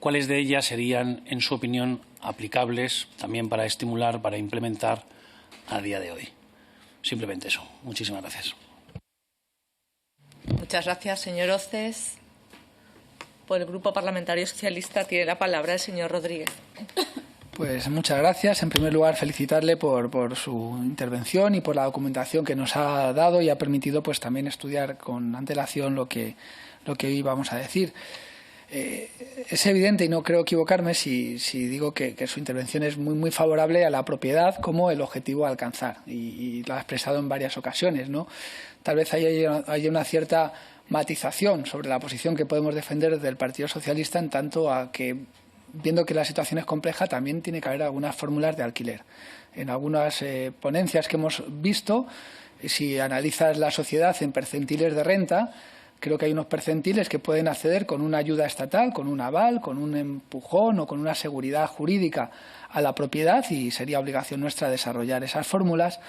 ¿cuáles de ellas serían, en su opinión, aplicables también para estimular, para implementar a día de hoy? Simplemente eso. Muchísimas gracias. Muchas gracias, señor Oces. Por el Grupo Parlamentario Socialista tiene la palabra el señor Rodríguez. Pues muchas gracias. En primer lugar, felicitarle por su intervención y por la documentación que nos ha dado y ha permitido pues también estudiar con antelación lo que hoy vamos a decir. Es evidente, y no creo equivocarme si digo que su intervención es muy favorable a la propiedad como el objetivo a alcanzar, y lo ha expresado en varias ocasiones, ¿no? Tal vez haya una cierta matización sobre la posición que podemos defender desde el Partido Socialista, en tanto a que, viendo que la situación es compleja, también tiene que haber algunas fórmulas de alquiler. En algunas ponencias que hemos visto, si analizas la sociedad en percentiles de renta, creo que hay unos percentiles que pueden acceder con una ayuda estatal, con un aval, con un empujón o con una seguridad jurídica a la propiedad, y sería obligación nuestra desarrollar esas fórmulas.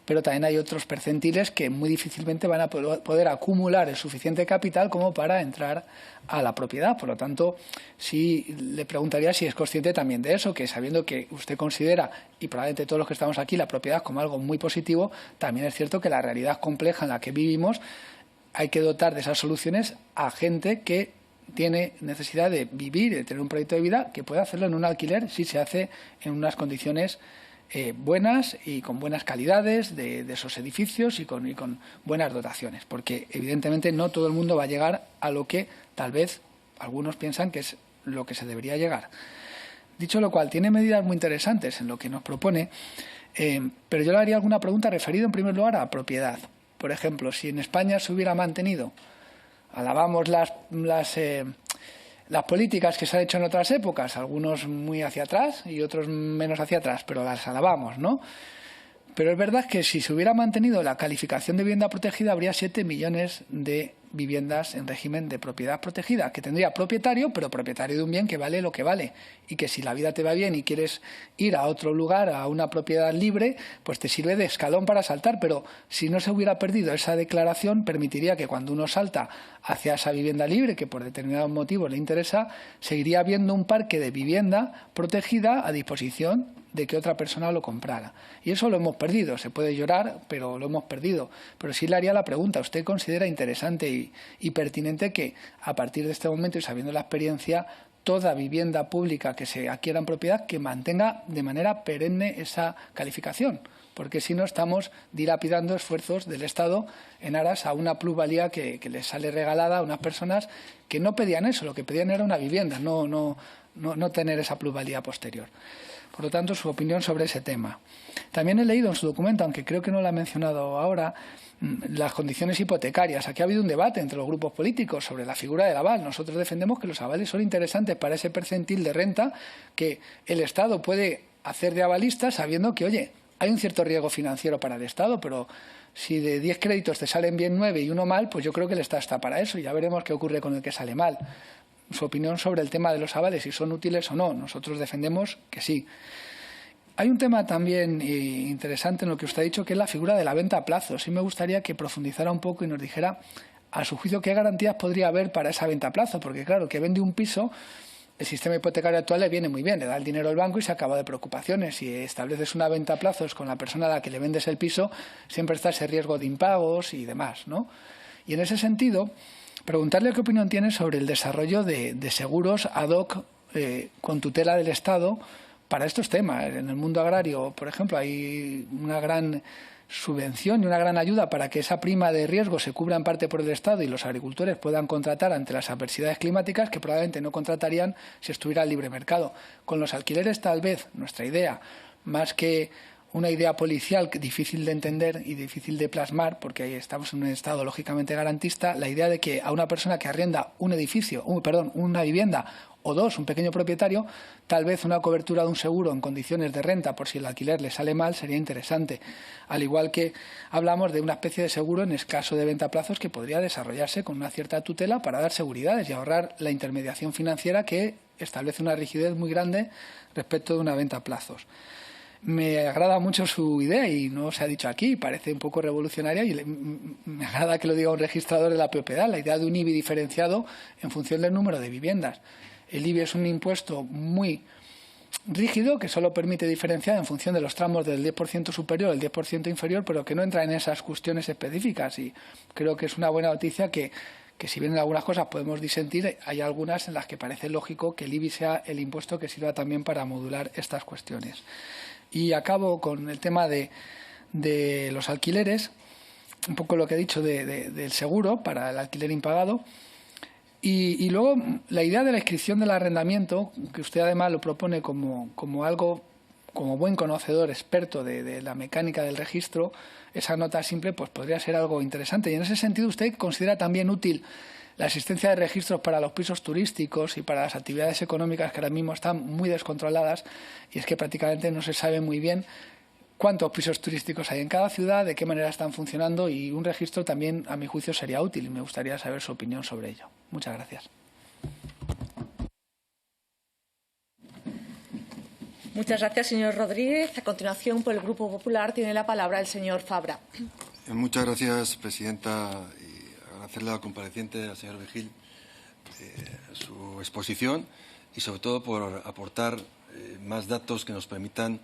Pero también hay otros percentiles que muy difícilmente van a poder acumular el suficiente capital como para entrar a la propiedad. Por lo tanto, sí le preguntaría si es consciente también de eso, que sabiendo que usted considera, y probablemente todos los que estamos aquí, la propiedad como algo muy positivo, también es cierto que la realidad compleja en la que vivimos hay que dotar de esas soluciones a gente que tiene necesidad de vivir, de tener un proyecto de vida, que puede hacerlo en un alquiler si se hace en unas condiciones buenas y con buenas calidades de esos edificios y con buenas dotaciones, porque evidentemente no todo el mundo va a llegar a lo que tal vez algunos piensan que es lo que se debería llegar. Dicho lo cual, tiene medidas muy interesantes en lo que nos propone, pero yo le haría alguna pregunta referida en primer lugar a propiedad. Por ejemplo, si en España se hubiera mantenido, alabamos las políticas que se han hecho en otras épocas, algunos muy hacia atrás y otros menos hacia atrás, pero las alabamos, ¿no? Pero es verdad que si se hubiera mantenido la calificación de vivienda protegida, habría 7 millones de viviendas en régimen de propiedad protegida, que tendría propietario, pero propietario de un bien que vale lo que vale, y que si la vida te va bien y quieres ir a otro lugar, a una propiedad libre, pues te sirve de escalón para saltar. Pero si no se hubiera perdido esa declaración, permitiría que cuando uno salta hacia esa vivienda libre, que por determinados motivos le interesa, seguiría habiendo un parque de vivienda protegida a disposición de que otra persona lo comprara. Y eso lo hemos perdido. Se puede llorar, pero lo hemos perdido. Pero sí le haría la pregunta: ¿usted considera interesante y pertinente que, a partir de este momento y sabiendo la experiencia, toda vivienda pública que se adquiera en propiedad, que mantenga de manera perenne esa calificación? Porque si no, estamos dilapidando esfuerzos del Estado en aras a una plusvalía que les sale regalada a unas personas que no pedían eso. Lo que pedían era una vivienda, no tener esa plusvalía posterior. Por lo tanto, su opinión sobre ese tema. También he leído en su documento, aunque creo que no lo ha mencionado ahora, las condiciones hipotecarias. Aquí ha habido un debate entre los grupos políticos sobre la figura del aval. Nosotros defendemos que los avales son interesantes para ese percentil de renta que el Estado puede hacer de avalista, sabiendo que, oye, hay un cierto riesgo financiero para el Estado, pero si de 10 créditos te salen bien 9 y uno mal, pues yo creo que el Estado está para eso, y ya veremos qué ocurre con el que sale mal. Su opinión sobre el tema de los avales, si son útiles o no. Nosotros defendemos que sí. Hay un tema también interesante en lo que usted ha dicho, que es la figura de la venta a plazo. Sí me gustaría que profundizara un poco y nos dijera, a su juicio, qué garantías podría haber para esa venta a plazo, porque claro, que vende un piso el sistema hipotecario actual le viene muy bien, le da el dinero al banco y se acaba de preocupaciones. Si estableces una venta a plazos con la persona a la que le vendes el piso, siempre está ese riesgo de impagos y demás, ¿no? Y en ese sentido, preguntarle qué opinión tiene sobre el desarrollo de seguros ad hoc con tutela del Estado para estos temas. En el mundo agrario, por ejemplo, hay una gran subvención y una gran ayuda para que esa prima de riesgo se cubra en parte por el Estado y los agricultores puedan contratar ante las adversidades climáticas que probablemente no contratarían si estuviera el libre mercado. Con los alquileres, tal vez, nuestra idea, más que una idea policial difícil de entender y difícil de plasmar, porque ahí estamos en un Estado lógicamente garantista, la idea de que a una persona que arrienda un edificio, una vivienda o dos, un pequeño propietario, tal vez una cobertura de un seguro en condiciones de renta por si el alquiler le sale mal sería interesante. Al igual que hablamos de una especie de seguro en el caso de venta a plazos que podría desarrollarse con una cierta tutela para dar seguridades y ahorrar la intermediación financiera que establece una rigidez muy grande respecto de una venta a plazos. Me agrada mucho su idea y no se ha dicho aquí, parece un poco revolucionaria y me agrada que lo diga un registrador de la propiedad, la idea de un IBI diferenciado en función del número de viviendas. El IBI es un impuesto muy rígido que solo permite diferenciar en función de los tramos del 10% superior al 10% inferior, pero que no entra en esas cuestiones específicas. Y creo que es una buena noticia que si bien en algunas cosas podemos disentir, hay algunas en las que parece lógico que el IBI sea el impuesto que sirva también para modular estas cuestiones. Y acabo con el tema de los alquileres, un poco lo que he dicho del seguro para el alquiler impagado. Y luego la idea de la inscripción del arrendamiento, que usted además lo propone como algo, como buen conocedor, experto de la mecánica del registro, esa nota simple pues podría ser algo interesante. Y en ese sentido, ¿usted considera también útil la existencia de registros para los pisos turísticos y para las actividades económicas que ahora mismo están muy descontroladas? Y es que prácticamente no se sabe muy bien cuántos pisos turísticos hay en cada ciudad, de qué manera están funcionando, y un registro también, a mi juicio, sería útil y me gustaría saber su opinión sobre ello. Muchas gracias. Muchas gracias, señor Rodríguez. A continuación, por el Grupo Popular, tiene la palabra el señor Fabra. Muchas gracias, presidenta, y agradecerle al compareciente, al señor Vigil, su exposición y, sobre todo, por aportar más datos que nos permitan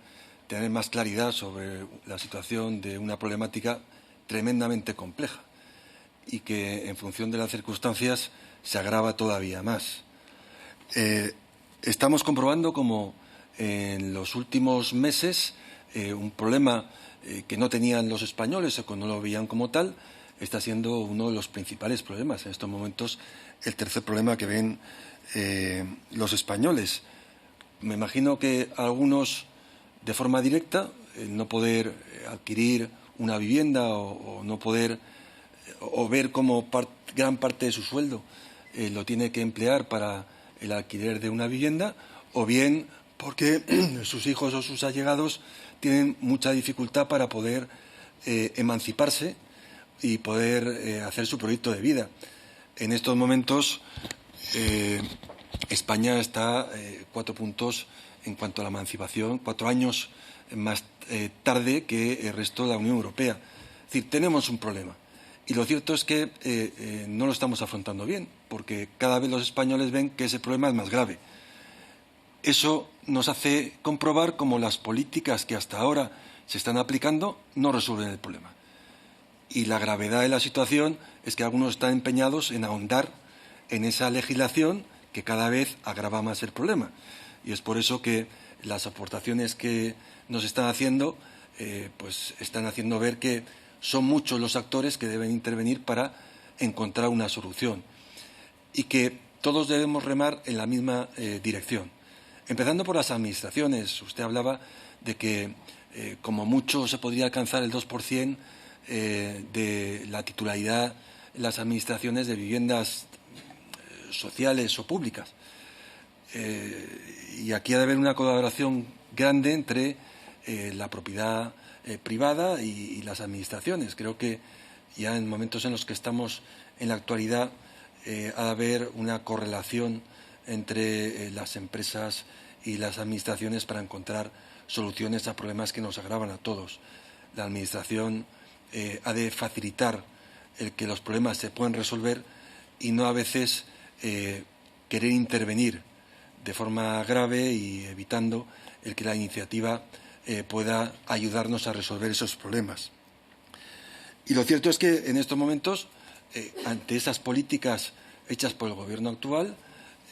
tener más claridad sobre la situación de una problemática tremendamente compleja y que, en función de las circunstancias, se agrava todavía más. Estamos comprobando como en los últimos meses un problema que no tenían los españoles o que no lo veían como tal está siendo uno de los principales problemas. En estos momentos, el tercer problema que ven los españoles. Me imagino que algunos, de forma directa, no poder adquirir una vivienda o no poder o ver cómo gran parte de su sueldo lo tiene que emplear para el alquiler de una vivienda, o bien porque sus hijos o sus allegados tienen mucha dificultad para poder emanciparse y poder hacer su proyecto de vida. En estos momentos España está 4 puntos en cuanto a la emancipación, 4 años más tarde que el resto de la Unión Europea. Es decir, tenemos un problema. Y lo cierto es que no lo estamos afrontando bien, porque cada vez los españoles ven que ese problema es más grave. Eso nos hace comprobar cómo las políticas que hasta ahora se están aplicando no resuelven el problema. Y la gravedad de la situación es que algunos están empeñados en ahondar en esa legislación que cada vez agrava más el problema. Y es por eso que las aportaciones que nos están haciendo pues están haciendo ver que son muchos los actores que deben intervenir para encontrar una solución y que todos debemos remar en la misma dirección. Empezando por las administraciones. Usted hablaba de que como mucho se podría alcanzar el 2% de la titularidad en las administraciones de viviendas sociales o públicas. Y aquí ha de haber una colaboración grande entre la propiedad privada y las administraciones. Creo que ya en momentos en los que estamos en la actualidad ha de haber una correlación entre las empresas y las administraciones para encontrar soluciones a problemas que nos agravan a todos. La administración ha de facilitar el que los problemas se puedan resolver y no a veces querer intervenir de forma grave y evitando el que la iniciativa pueda ayudarnos a resolver esos problemas. Y lo cierto es que en estos momentos, ante esas políticas hechas por el Gobierno actual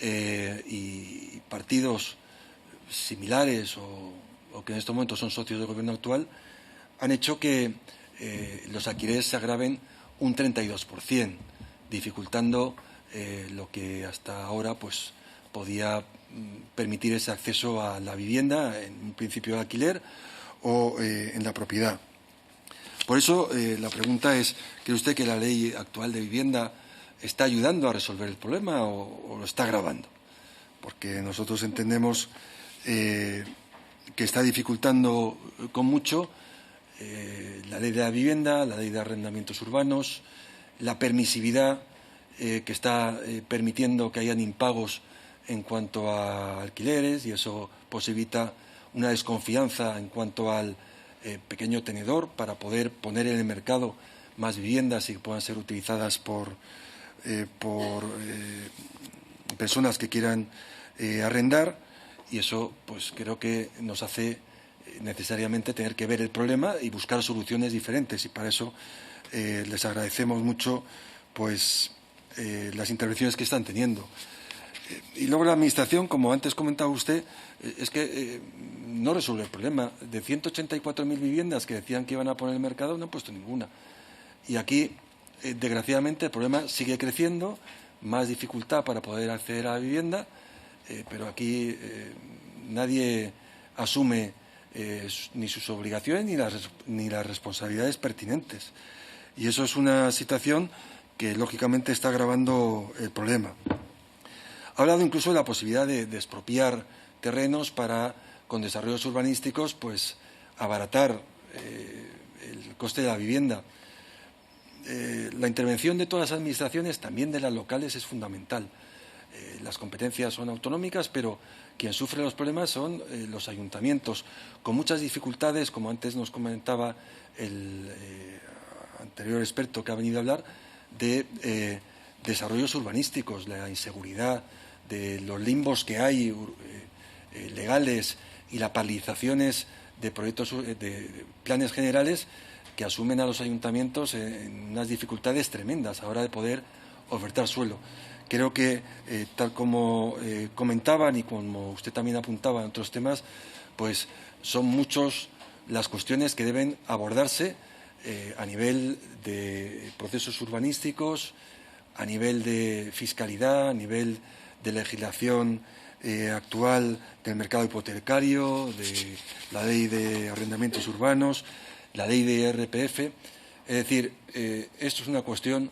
y partidos similares o que en estos momentos son socios del Gobierno actual, han hecho que los alquileres se agraven un 32%, dificultando lo que hasta ahora pues podía permitir ese acceso a la vivienda, en un principio de alquiler o en la propiedad. Por eso la pregunta es, ¿cree usted que la ley actual de vivienda está ayudando a resolver el problema o lo está agravando? Porque nosotros entendemos que está dificultando con mucho la ley de la vivienda, la ley de arrendamientos urbanos, la permisividad que está permitiendo que hayan impagos en cuanto a alquileres, y eso pues evita una desconfianza en cuanto al pequeño tenedor para poder poner en el mercado más viviendas y que puedan ser utilizadas por personas que quieran arrendar, y eso pues creo que nos hace necesariamente tener que ver el problema y buscar soluciones diferentes, y para eso les agradecemos mucho pues las intervenciones que están teniendo. Y luego la Administración, como antes comentaba usted, es que no resuelve el problema. De 184.000 viviendas que decían que iban a poner en el mercado, no han puesto ninguna. Y aquí, desgraciadamente, el problema sigue creciendo, más dificultad para poder acceder a la vivienda, pero aquí nadie asume ni sus obligaciones ni las responsabilidades pertinentes. Y eso es una situación que, lógicamente, está agravando el problema. Ha hablado incluso de la posibilidad de expropiar terrenos para, con desarrollos urbanísticos, pues abaratar el coste de la vivienda. La intervención de todas las administraciones, también de las locales, es fundamental. Las competencias son autonómicas, pero quien sufre los problemas son los ayuntamientos, con muchas dificultades, como antes nos comentaba el anterior experto que ha venido a hablar, de desarrollos urbanísticos, la inseguridad, de los limbos que hay legales y las paralizaciones de proyectos, de planes generales que asumen a los ayuntamientos en unas dificultades tremendas a la hora de poder ofertar suelo. Creo que, tal como comentaban y como usted también apuntaba en otros temas, pues son muchas las cuestiones que deben abordarse a nivel de procesos urbanísticos, a nivel de fiscalidad, a nivel de legislación actual del mercado hipotecario, de la ley de arrendamientos urbanos, la ley de IRPF. Es decir, esto es una cuestión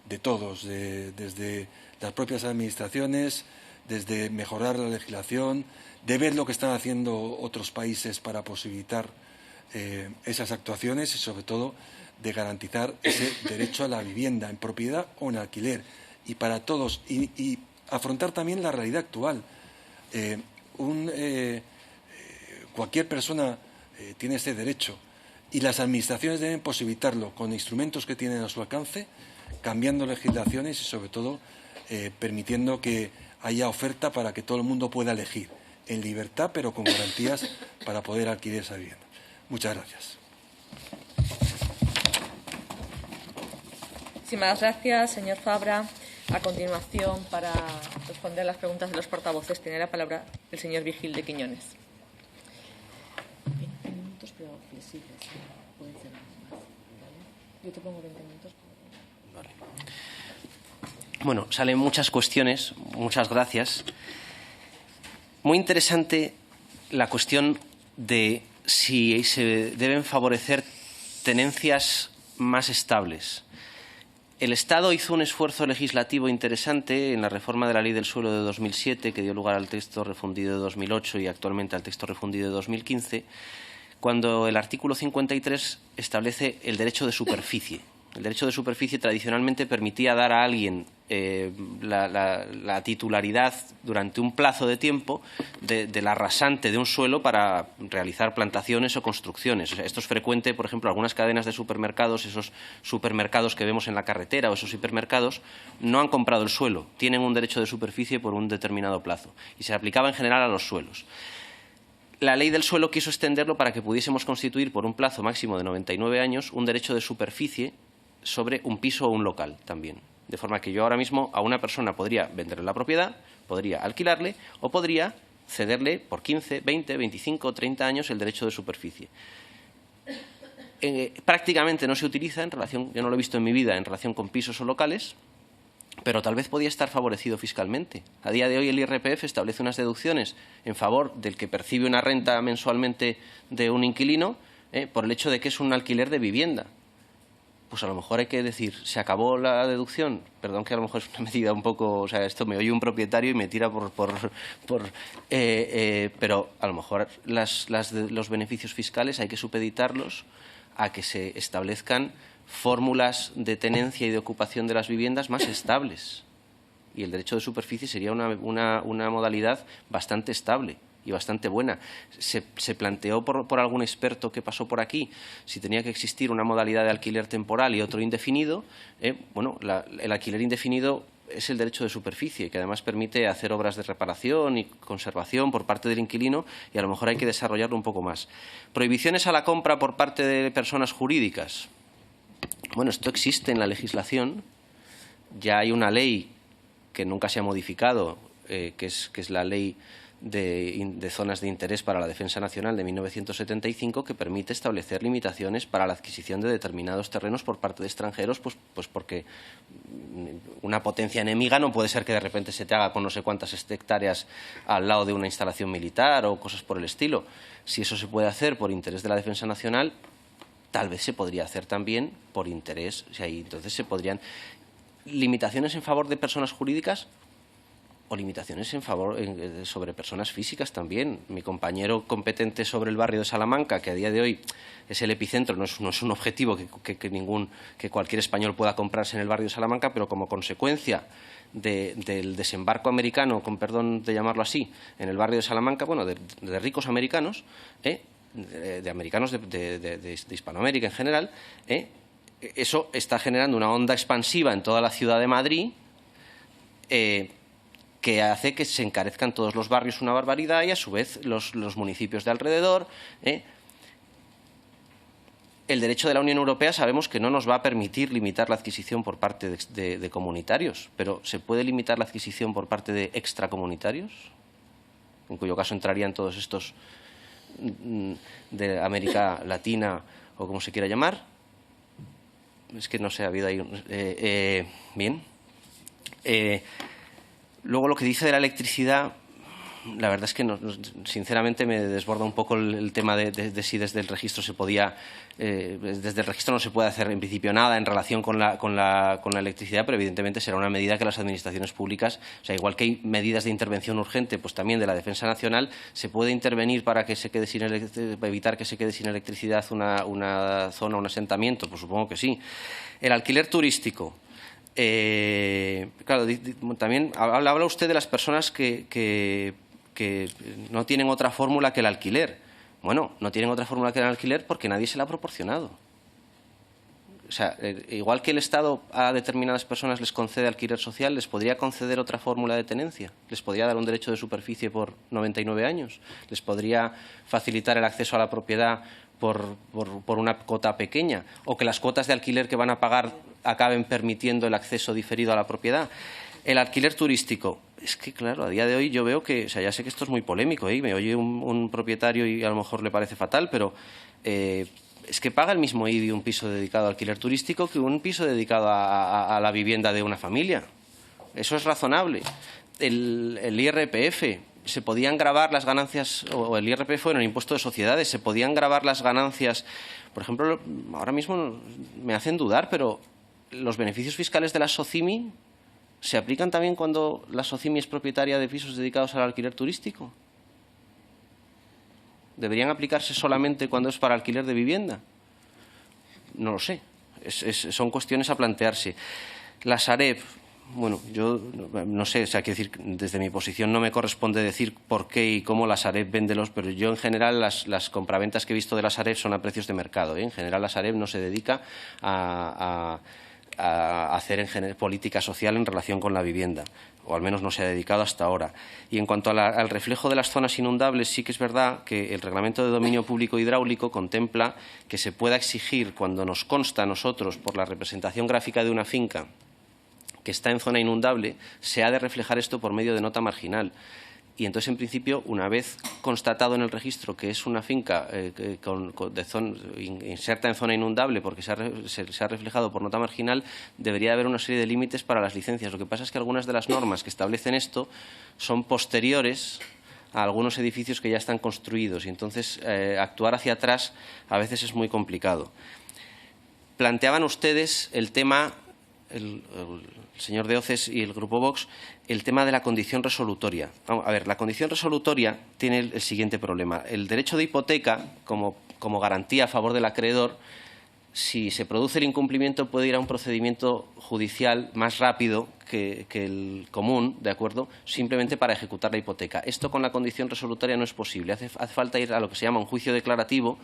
de todos, desde las propias administraciones, desde mejorar la legislación, de ver lo que están haciendo otros países para posibilitar esas actuaciones y, sobre todo, de garantizar ese derecho a la vivienda en propiedad o en alquiler, y para todos, y afrontar también la realidad actual. Cualquier persona tiene ese derecho, y las administraciones deben posibilitarlo con instrumentos que tienen a su alcance, cambiando legislaciones y, sobre todo, permitiendo que haya oferta para que todo el mundo pueda elegir en libertad, pero con garantías para poder adquirir esa vivienda. Muchas gracias. Muchísimas gracias, señor Fabra. A continuación, para responder las preguntas de los portavoces, tiene la palabra el señor Vigil de Quiñones. 20 minutos, pero flexibles. Pueden ser más, ¿vale? Yo te pongo 20 minutos. Vale. Bueno, salen muchas cuestiones. Muchas gracias. Muy interesante la cuestión de si se deben favorecer tenencias más estables. El Estado hizo un esfuerzo legislativo interesante en la reforma de la Ley del Suelo de 2007, que dio lugar al texto refundido de 2008 y actualmente al texto refundido de 2015, cuando el artículo 53 establece el derecho de superficie. El derecho de superficie tradicionalmente permitía dar a alguien la titularidad durante un plazo de tiempo de la rasante de un suelo para realizar plantaciones o construcciones. O sea, esto es frecuente, por ejemplo, algunas cadenas de supermercados, esos supermercados que vemos en la carretera o esos hipermercados, no han comprado el suelo, tienen un derecho de superficie por un determinado plazo y se aplicaba en general a los suelos. La ley del suelo quiso extenderlo para que pudiésemos constituir por un plazo máximo de 99 años un derecho de superficie sobre un piso o un local también. De forma que yo ahora mismo a una persona podría venderle la propiedad, podría alquilarle o podría cederle por 15, 20, 25, 30 años el derecho de superficie. Prácticamente no se utiliza en relación, yo no lo he visto en mi vida, en relación con pisos o locales, pero tal vez podía estar favorecido fiscalmente. A día de hoy el IRPF establece unas deducciones en favor del que percibe una renta mensualmente de un inquilino por el hecho de que es un alquiler de vivienda. Pues a lo mejor hay que decir, se acabó la deducción. Perdón que a lo mejor es una medida un poco, o sea, esto me oye un propietario y me tira pero a lo mejor los beneficios fiscales hay que supeditarlos a que se establezcan fórmulas de tenencia y de ocupación de las viviendas más estables. Y el derecho de superficie sería una modalidad bastante estable y bastante buena. Se planteó por algún experto que pasó por aquí si tenía que existir una modalidad de alquiler temporal y otro indefinido. Bueno, el alquiler indefinido es el derecho de superficie, que además permite hacer obras de reparación y conservación por parte del inquilino y a lo mejor hay que desarrollarlo un poco más. Prohibiciones a la compra por parte de personas jurídicas. Bueno, esto existe en la legislación. Ya hay una ley que nunca se ha modificado, que es la Ley de Zonas de Interés para la Defensa Nacional de 1975, que permite establecer limitaciones para la adquisición de determinados terrenos por parte de extranjeros, pues porque una potencia enemiga no puede ser que de repente se te haga con no sé cuántas hectáreas al lado de una instalación militar o cosas por el estilo. Si eso se puede hacer por interés de la defensa nacional, tal vez se podría hacer también por interés. O sea, y entonces se podrían limitaciones en favor de personas jurídicas o limitaciones en favor sobre personas físicas también. Mi compañero competente sobre el barrio de Salamanca, que a día de hoy es el epicentro, no es un objetivo que cualquier español pueda comprarse en el barrio de Salamanca, pero como consecuencia del desembarco americano, con perdón de llamarlo así, en el barrio de Salamanca, bueno, de ricos americanos, de americanos de Hispanoamérica en general, eso está generando una onda expansiva en toda la ciudad de Madrid, que hace que se encarezcan todos los barrios una barbaridad y, a su vez, los municipios de alrededor. El derecho de la Unión Europea sabemos que no nos va a permitir limitar la adquisición por parte de comunitarios, pero ¿se puede limitar la adquisición por parte de extracomunitarios? En cuyo caso entrarían todos estos de América Latina o como se quiera llamar. Es que no sé, ha habido ahí... bien. Luego, lo que dice de la electricidad, la verdad es que sinceramente me desborda un poco el tema de si desde el registro se podía... desde el registro no se puede hacer en principio nada en relación con la electricidad, pero evidentemente será una medida que las administraciones públicas, o sea, igual que hay medidas de intervención urgente, pues también de la Defensa Nacional, se puede intervenir para que se quede sin evitar que se quede sin electricidad una zona, un asentamiento, pues supongo que sí. El alquiler turístico. Claro, también habla usted de las personas que no tienen otra fórmula que el alquiler. Bueno, no tienen otra fórmula que el alquiler porque nadie se la ha proporcionado. O sea, igual que el Estado a determinadas personas les concede alquiler social, les podría conceder otra fórmula de tenencia. Les podría dar un derecho de superficie por 99 años. Les podría facilitar el acceso a la propiedad por una cuota pequeña, o que las cuotas de alquiler que van a pagar acaben permitiendo el acceso diferido a la propiedad. El alquiler turístico. Es que, claro, a día de hoy yo veo que, o sea, ya sé que esto es muy polémico, me oye un propietario y a lo mejor le parece fatal, pero es que paga el mismo IBI un piso dedicado al alquiler turístico que un piso dedicado a la vivienda de una familia. Eso es razonable. El IRPF. Se podían gravar las ganancias, o el IRPF o el impuesto de sociedades, se podían gravar las ganancias. Por ejemplo, ahora mismo me hacen dudar, pero los beneficios fiscales de la SOCIMI se aplican también cuando la SOCIMI es propietaria de pisos dedicados al alquiler turístico. ¿Deberían aplicarse solamente cuando es para alquiler de vivienda? No lo sé. Son cuestiones a plantearse. La Sareb. Bueno, yo no sé, o sea, quiero decir, desde mi posición no me corresponde decir por qué y cómo la Sareb vende pero yo en general las compraventas que he visto de la Sareb son a precios de mercado, ¿eh? En general la Sareb no se dedica a hacer política social en relación con la vivienda, o al menos no se ha dedicado hasta ahora. Y en cuanto al reflejo de las zonas inundables, sí que es verdad que el Reglamento de Dominio Público Hidráulico contempla que se pueda exigir, cuando nos consta a nosotros por la representación gráfica de una finca que está en zona inundable, se ha de reflejar esto por medio de nota marginal. Y entonces, en principio, una vez constatado en el registro que es una finca inserta en zona inundable porque se ha reflejado por nota marginal, debería haber una serie de límites para las licencias. Lo que pasa es que algunas de las normas que establecen esto son posteriores a algunos edificios que ya están construidos y entonces actuar hacia atrás a veces es muy complicado. Planteaban ustedes el tema, el señor de Oces y el Grupo Vox, el tema de la condición resolutoria. Vamos a ver, la condición resolutoria tiene el siguiente problema. El derecho de hipoteca, como garantía a favor del acreedor, si se produce el incumplimiento puede ir a un procedimiento judicial más rápido que el común, ¿de acuerdo?, simplemente para ejecutar la hipoteca. Esto con la condición resolutoria no es posible. Hace falta ir a lo que se llama un juicio declarativo,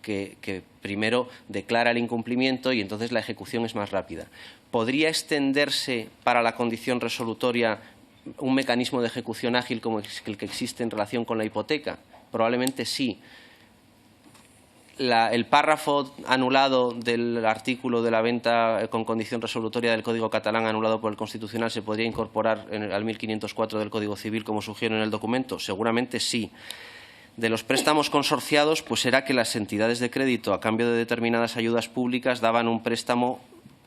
que primero declara el incumplimiento y entonces la ejecución es más rápida. ¿Podría extenderse para la condición resolutoria un mecanismo de ejecución ágil como el que existe en relación con la hipoteca? Probablemente sí. El párrafo anulado del artículo de la venta con condición resolutoria del Código catalán anulado por el Constitucional se podría incorporar al 1504 del Código Civil como sugiere en el documento. Seguramente sí. De los préstamos consorciados, pues era que las entidades de crédito a cambio de determinadas ayudas públicas daban un préstamo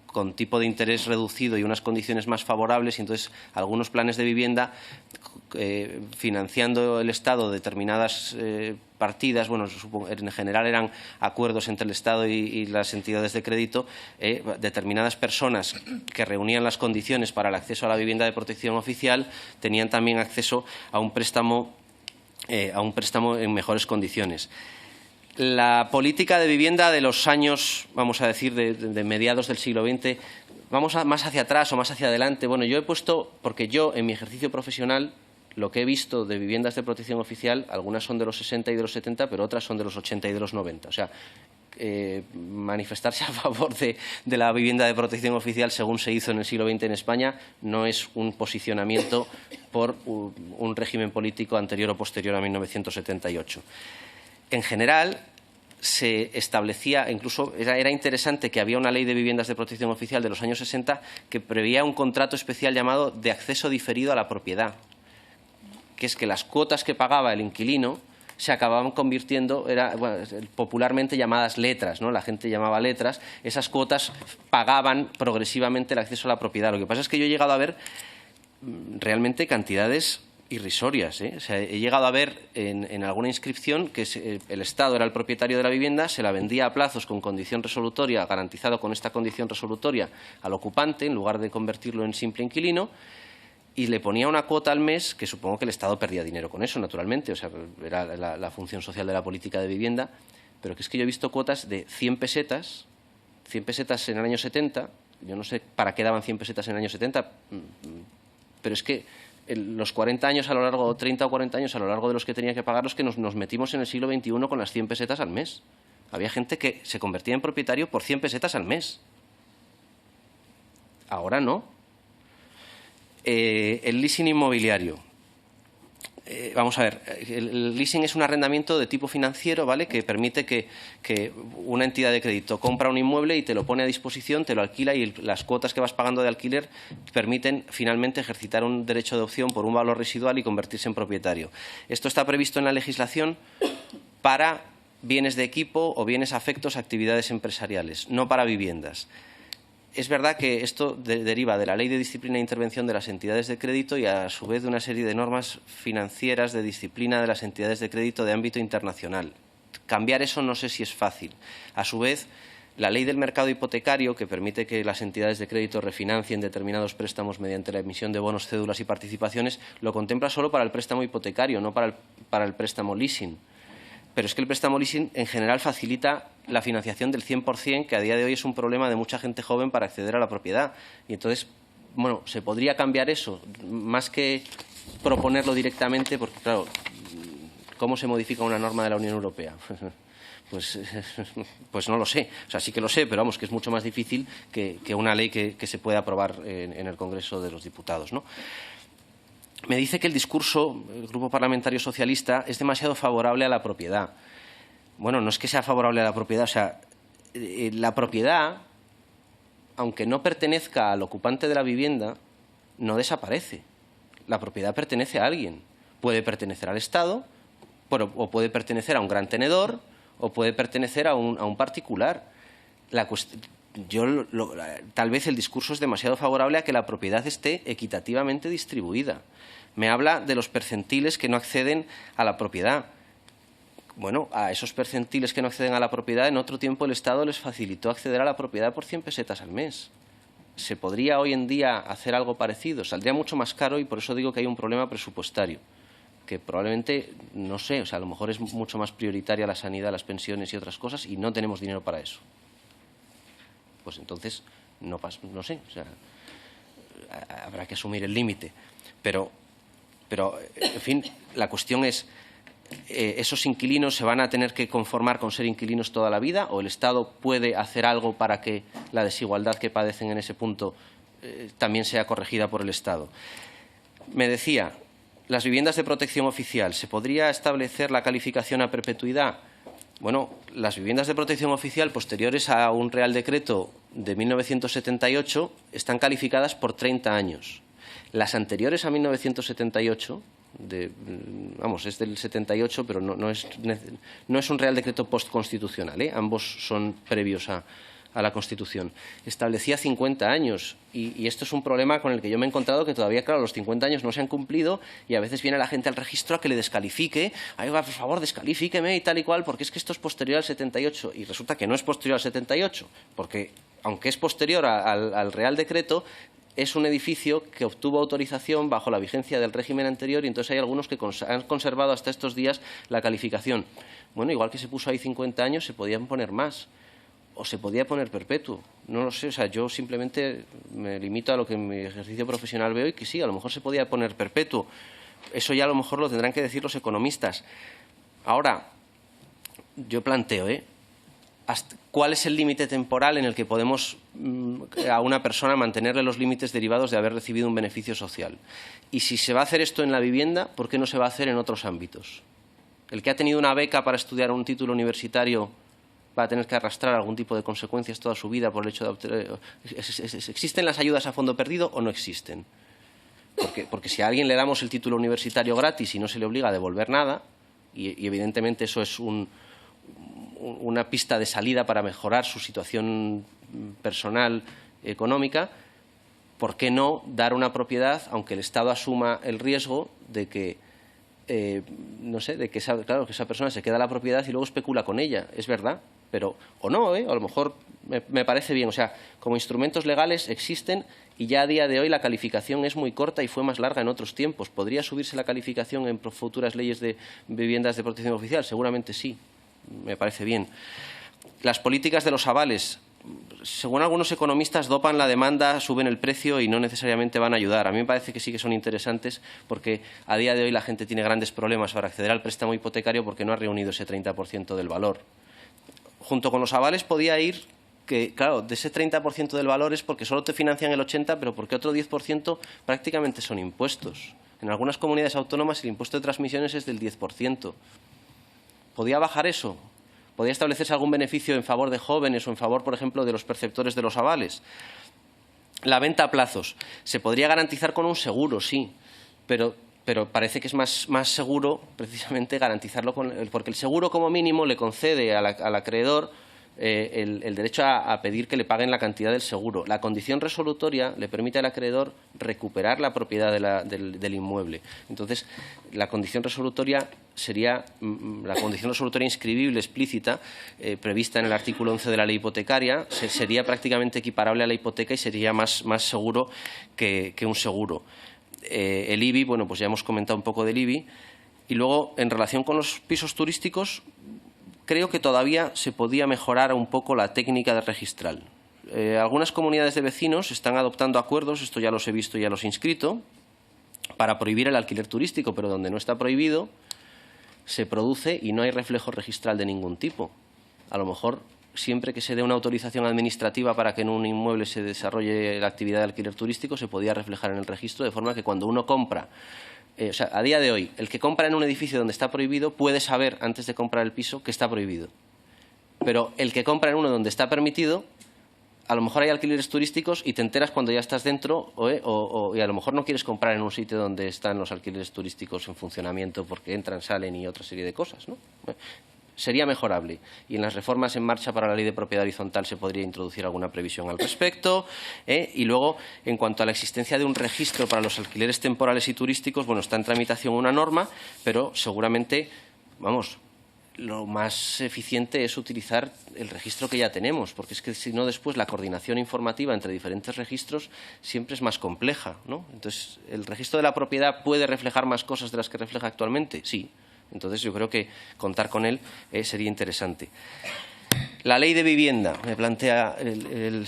con tipo de interés reducido y unas condiciones más favorables, y entonces algunos planes de vivienda, financiando el Estado determinadas partidas, bueno, en general eran acuerdos entre el Estado y las entidades de crédito, determinadas personas que reunían las condiciones para el acceso a la vivienda de protección oficial tenían también acceso a un préstamo en mejores condiciones. La política de vivienda de los años, vamos a decir, de mediados del siglo XX, vamos más hacia atrás o más hacia adelante. Bueno, yo he puesto, porque yo en mi ejercicio profesional, lo que he visto de viviendas de protección oficial, algunas son de los 60 y de los 70, pero otras son de los 80 y de los 90. O sea, manifestarse a favor de la vivienda de protección oficial según se hizo en el siglo XX en España no es un posicionamiento por un régimen político anterior o posterior a 1978. En general, se establecía, incluso era interesante que había una ley de viviendas de protección oficial de los años 60 que preveía un contrato especial llamado de acceso diferido a la propiedad, que es que las cuotas que pagaba el inquilino se acababan convirtiendo, popularmente llamadas letras, ¿no? La gente llamaba letras, esas cuotas pagaban progresivamente el acceso a la propiedad. Lo que pasa es que yo he llegado a ver realmente cantidades irrisorias, ¿eh? O sea, he llegado a ver en alguna inscripción que el Estado era el propietario de la vivienda, se la vendía a plazos con condición resolutoria, garantizado con esta condición resolutoria al ocupante, en lugar de convertirlo en simple inquilino, y le ponía una cuota al mes, que supongo que el Estado perdía dinero con eso, naturalmente, o sea, era la función social de la política de vivienda, pero que es que yo he visto cuotas de 100 pesetas en el año 70, yo no sé para qué daban 100 pesetas en el año 70, pero es que los 40 años a lo largo, 30 o 40 años a lo largo de los que tenía que pagar, los que nos metimos en el siglo XXI con las 100 pesetas al mes. Había gente que se convertía en propietario por 100 pesetas al mes. Ahora no. El leasing inmobiliario. Vamos a ver, el leasing es un arrendamiento de tipo financiero, ¿vale?, que permite que una entidad de crédito compra un inmueble y te lo pone a disposición, te lo alquila y las cuotas que vas pagando de alquiler permiten finalmente ejercitar un derecho de opción por un valor residual y convertirse en propietario. Esto está previsto en la legislación para bienes de equipo o bienes afectos a actividades empresariales, no para viviendas. Es verdad que esto deriva de la Ley de Disciplina e Intervención de las Entidades de Crédito y, a su vez, de una serie de normas financieras de disciplina de las entidades de crédito de ámbito internacional. Cambiar eso no sé si es fácil. A su vez, la Ley del Mercado Hipotecario, que permite que las entidades de crédito refinancien determinados préstamos mediante la emisión de bonos, cédulas y participaciones, lo contempla solo para el préstamo hipotecario, no para el préstamo leasing. Pero es que el préstamo leasing en general facilita la financiación del 100%, que a día de hoy es un problema de mucha gente joven para acceder a la propiedad. Y entonces bueno, se podría cambiar eso, más que proponerlo directamente, porque claro, ¿cómo se modifica una norma de la Unión Europea? Pues no lo sé. O sea, sí que lo sé, pero vamos, que es mucho más difícil que una ley que se pueda aprobar en el Congreso de los Diputados, ¿no? Me dice que el discurso del Grupo Parlamentario Socialista es demasiado favorable a la propiedad. Bueno, no es que sea favorable a la propiedad, o sea, la propiedad, aunque no pertenezca al ocupante de la vivienda, no desaparece. La propiedad pertenece a alguien. Puede pertenecer al Estado, o puede pertenecer a un gran tenedor, o puede pertenecer a un particular. Tal vez el discurso es demasiado favorable a que la propiedad esté equitativamente distribuida. Me habla de los percentiles que no acceden a la propiedad. Bueno, a esos percentiles que no acceden a la propiedad, en otro tiempo el Estado les facilitó acceder a la propiedad por 100 pesetas al mes. ¿Se podría hoy en día hacer algo parecido? Saldría mucho más caro y por eso digo que hay un problema presupuestario, que probablemente, no sé, o sea, a lo mejor es mucho más prioritaria la sanidad, las pensiones y otras cosas y no tenemos dinero para eso. Pues entonces, no sé, o sea, habrá que asumir el límite. Pero, en fin, la cuestión es, ¿esos inquilinos se van a tener que conformar con ser inquilinos toda la vida o el Estado puede hacer algo para que la desigualdad que padecen en ese punto también sea corregida por el Estado? Me decía, las viviendas de protección oficial, ¿se podría establecer la calificación a perpetuidad? Bueno, las viviendas de protección oficial posteriores a un Real Decreto de 1978 están calificadas por 30 años. Las anteriores a 1978, es del 78, pero no es un Real Decreto postconstitucional, ambos son previos a la Constitución. Establecía 50 años y esto es un problema con el que yo me he encontrado, que todavía, claro, los 50 años no se han cumplido y a veces viene la gente al registro a que le descalifique. Ay, por favor, descalifíqueme y tal y cual, porque es que esto es posterior al 78 y resulta que no es posterior al 78, porque aunque es posterior al Real Decreto, es un edificio que obtuvo autorización bajo la vigencia del régimen anterior y entonces hay algunos que han conservado hasta estos días la calificación. Bueno, igual que se puso ahí 50 años, se podían poner más. O se podía poner perpetuo. No lo sé, o sea, yo simplemente me limito a lo que en mi ejercicio profesional veo y que sí, a lo mejor se podía poner perpetuo. Eso ya a lo mejor lo tendrán que decir los economistas. Ahora, yo planteo, ¿cuál es el límite temporal en el que podemos a una persona mantenerle los límites derivados de haber recibido un beneficio social? Y si se va a hacer esto en la vivienda, ¿por qué no se va a hacer en otros ámbitos? El que ha tenido una beca para estudiar un título universitario va a tener que arrastrar algún tipo de consecuencias toda su vida por el hecho de obtener. ¿Existen las ayudas a fondo perdido o no existen? Porque si a alguien le damos el título universitario gratis y no se le obliga a devolver nada, y evidentemente eso es una pista de salida para mejorar su situación personal, económica, ¿por qué no dar una propiedad, aunque el Estado asuma el riesgo de que que esa persona se queda la propiedad y luego especula con ella? Es verdad, pero o no, a lo mejor me parece bien. O sea, como instrumentos legales existen y ya a día de hoy la calificación es muy corta y fue más larga en otros tiempos. ¿Podría subirse la calificación en futuras leyes de viviendas de protección oficial? Seguramente sí, me parece bien. Las políticas de los avales, según algunos economistas, dopan la demanda, suben el precio y no necesariamente van a ayudar. A mí me parece que sí que son interesantes porque a día de hoy la gente tiene grandes problemas para acceder al préstamo hipotecario porque no ha reunido ese 30% del valor. Junto con los avales podía ir que, claro, de ese 30% del valor es porque solo te financian el 80%, pero porque otro 10% prácticamente son impuestos. En algunas comunidades autónomas el impuesto de transmisiones es del 10%. ¿Podía bajar eso? ¿Podría establecerse algún beneficio en favor de jóvenes o en favor, por ejemplo, de los perceptores de los avales? La venta a plazos. Se podría garantizar con un seguro, sí, pero parece que es más seguro precisamente garantizarlo porque el seguro como mínimo le concede al acreedor el derecho a pedir que le paguen la cantidad del seguro. La condición resolutoria le permite al acreedor recuperar la propiedad del inmueble. Entonces, la condición resolutoria sería la condición resolutoria inscribible explícita prevista en el artículo 11 de la ley hipotecaria, sería prácticamente equiparable a la hipoteca y sería más seguro que un seguro. El IBI, bueno, pues ya hemos comentado un poco del IBI. Y luego, en relación con los pisos turísticos, creo que todavía se podía mejorar un poco la técnica de registral. Algunas comunidades de vecinos están adoptando acuerdos, esto ya los he visto y ya los he inscrito, para prohibir el alquiler turístico, pero donde no está prohibido se produce y no hay reflejo registral de ningún tipo. A lo mejor, siempre que se dé una autorización administrativa para que en un inmueble se desarrolle la actividad de alquiler turístico, se podía reflejar en el registro, de forma que cuando uno compra, o sea, a día de hoy, el que compra en un edificio donde está prohibido puede saber, antes de comprar el piso, que está prohibido. Pero el que compra en uno donde está permitido, a lo mejor hay alquileres turísticos y te enteras cuando ya estás dentro y a lo mejor no quieres comprar en un sitio donde están los alquileres turísticos en funcionamiento porque entran, salen y otra serie de cosas, ¿no? Sería mejorable. Y en las reformas en marcha para la Ley de Propiedad Horizontal se podría introducir alguna previsión al respecto. Y luego, en cuanto a la existencia de un registro para los alquileres temporales y turísticos, bueno, está en tramitación una norma, pero seguramente, vamos, lo más eficiente es utilizar el registro que ya tenemos, porque es que si no después la coordinación informativa entre diferentes registros siempre es más compleja, ¿no? Entonces, ¿el registro de la propiedad puede reflejar más cosas de las que refleja actualmente? Sí. Entonces, yo creo que contar con él sería interesante. La ley de vivienda, me plantea el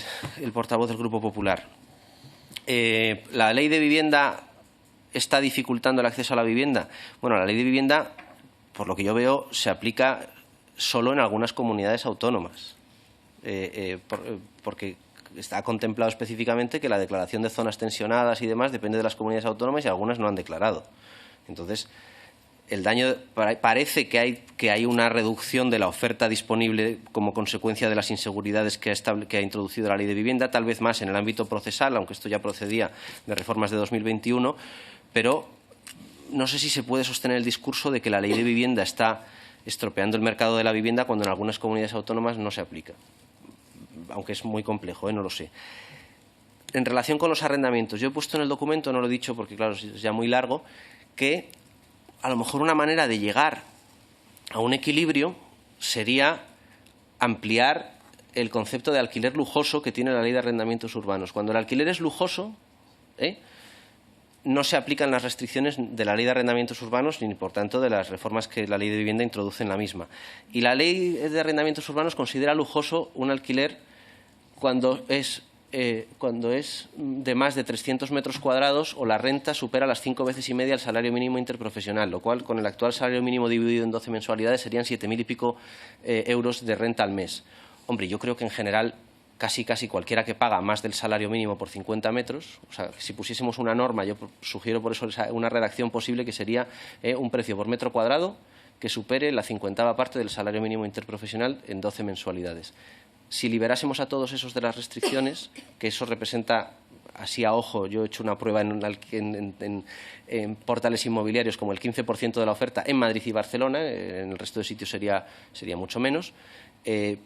portavoz del Grupo Popular. ¿La ley de vivienda está dificultando el acceso a la vivienda? Bueno, la ley de vivienda, por lo que yo veo, se aplica solo en algunas comunidades autónomas, porque está contemplado específicamente que la declaración de zonas tensionadas y demás depende de las comunidades autónomas y algunas no han declarado. Entonces, el daño parece que hay una reducción de la oferta disponible como consecuencia de las inseguridades que ha introducido la ley de vivienda, tal vez más en el ámbito procesal, aunque esto ya procedía de reformas de 2021, pero no sé si se puede sostener el discurso de que la ley de vivienda está estropeando el mercado de la vivienda cuando en algunas comunidades autónomas no se aplica, aunque es muy complejo, no lo sé. En relación con los arrendamientos, yo he puesto en el documento, no lo he dicho porque claro, es ya muy largo, que a lo mejor una manera de llegar a un equilibrio sería ampliar el concepto de alquiler lujoso que tiene la Ley de Arrendamientos Urbanos. Cuando el alquiler es lujoso, no se aplican las restricciones de la Ley de Arrendamientos Urbanos ni, por tanto, de las reformas que la Ley de Vivienda introduce en la misma. Y la Ley de Arrendamientos Urbanos considera lujoso un alquiler cuando es de más de 300 metros cuadrados o la renta supera las 5 veces y media el salario mínimo interprofesional, lo cual, con el actual salario mínimo dividido en 12 mensualidades, serían 7.000 y pico euros de renta al mes. Hombre, yo creo que en general casi cualquiera que paga más del salario mínimo por 50 metros, o sea, si pusiésemos una norma, yo sugiero por eso una redacción posible que sería un precio por metro cuadrado que supere la 50ª parte del salario mínimo interprofesional en 12 mensualidades. Si liberásemos a todos esos de las restricciones, que eso representa, así a ojo, yo he hecho una prueba en portales inmobiliarios como el 15% de la oferta en Madrid y Barcelona, en el resto de sitios sería mucho menos,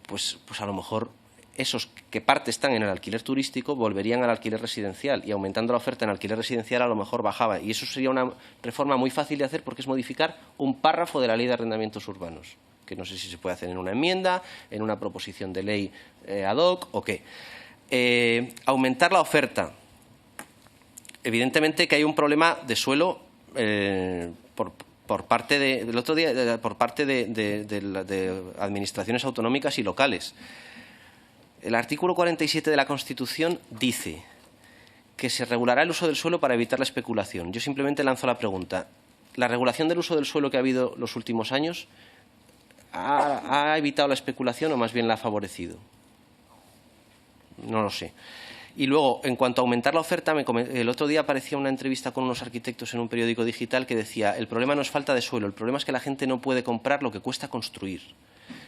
pues a lo mejor esos que parte están en el alquiler turístico volverían al alquiler residencial y aumentando la oferta en alquiler residencial a lo mejor bajaba. Y eso sería una reforma muy fácil de hacer porque es modificar un párrafo de la Ley de Arrendamientos Urbanos, que no sé si se puede hacer en una enmienda, en una proposición de ley ad hoc o qué. Aumentar la oferta. Evidentemente que hay un problema de suelo por parte de administraciones autonómicas y locales. El artículo 47 de la Constitución dice que se regulará el uso del suelo para evitar la especulación. Yo simplemente lanzo la pregunta. ¿La regulación del uso del suelo que ha habido los últimos años ha evitado la especulación o más bien la ha favorecido? No lo sé. Y luego, en cuanto a aumentar la oferta, el otro día aparecía una entrevista con unos arquitectos en un periódico digital que decía el problema no es falta de suelo, el problema es que la gente no puede comprar lo que cuesta construir.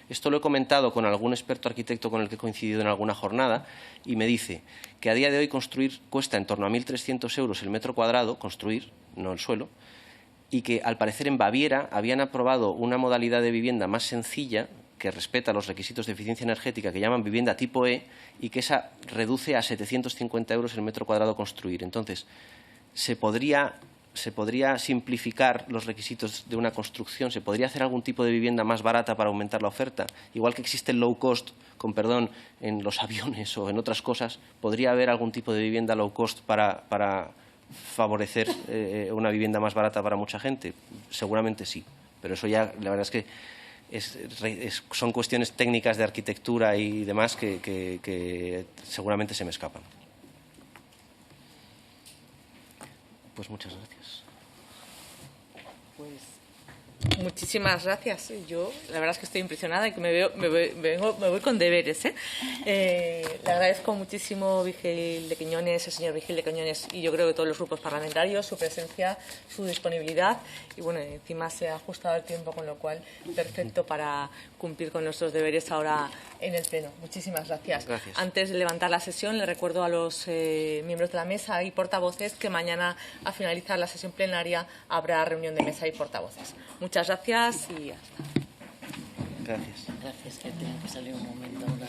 Esto lo he comentado con algún experto arquitecto con el que he coincidido en alguna jornada y me dice que a día de hoy construir cuesta en torno a 1.300 euros el metro cuadrado, construir, no el suelo, y que al parecer en Baviera habían aprobado una modalidad de vivienda más sencilla que respeta los requisitos de eficiencia energética que llaman vivienda tipo E y que esa reduce a 750 euros el metro cuadrado construir. Entonces, se podría simplificar los requisitos de una construcción, se podría hacer algún tipo de vivienda más barata para aumentar la oferta. Igual que existe el low cost, con perdón, en los aviones o en otras cosas, ¿podría haber algún tipo de vivienda low cost para favorecer una vivienda más barata para mucha gente? Seguramente sí, pero eso ya la verdad es que son cuestiones técnicas de arquitectura y demás que seguramente se me escapan. Pues muchas gracias. Pues muchísimas gracias. Yo la verdad es que estoy impresionada y que me voy con deberes. Le agradezco muchísimo Vigil de Quiñones, el señor Vigil de Quiñones, y yo creo que todos los grupos parlamentarios, su presencia, su disponibilidad, y bueno, encima se ha ajustado el tiempo, con lo cual perfecto para cumplir con nuestros deberes ahora en el Pleno. Muchísimas gracias. Gracias. Antes de levantar la sesión, le recuerdo a los miembros de la mesa y portavoces que mañana, a finalizar la sesión plenaria, habrá reunión de mesa y portavoces. Muchas gracias y hasta. Gracias. Gracias, que tengo que salir un momento ahora.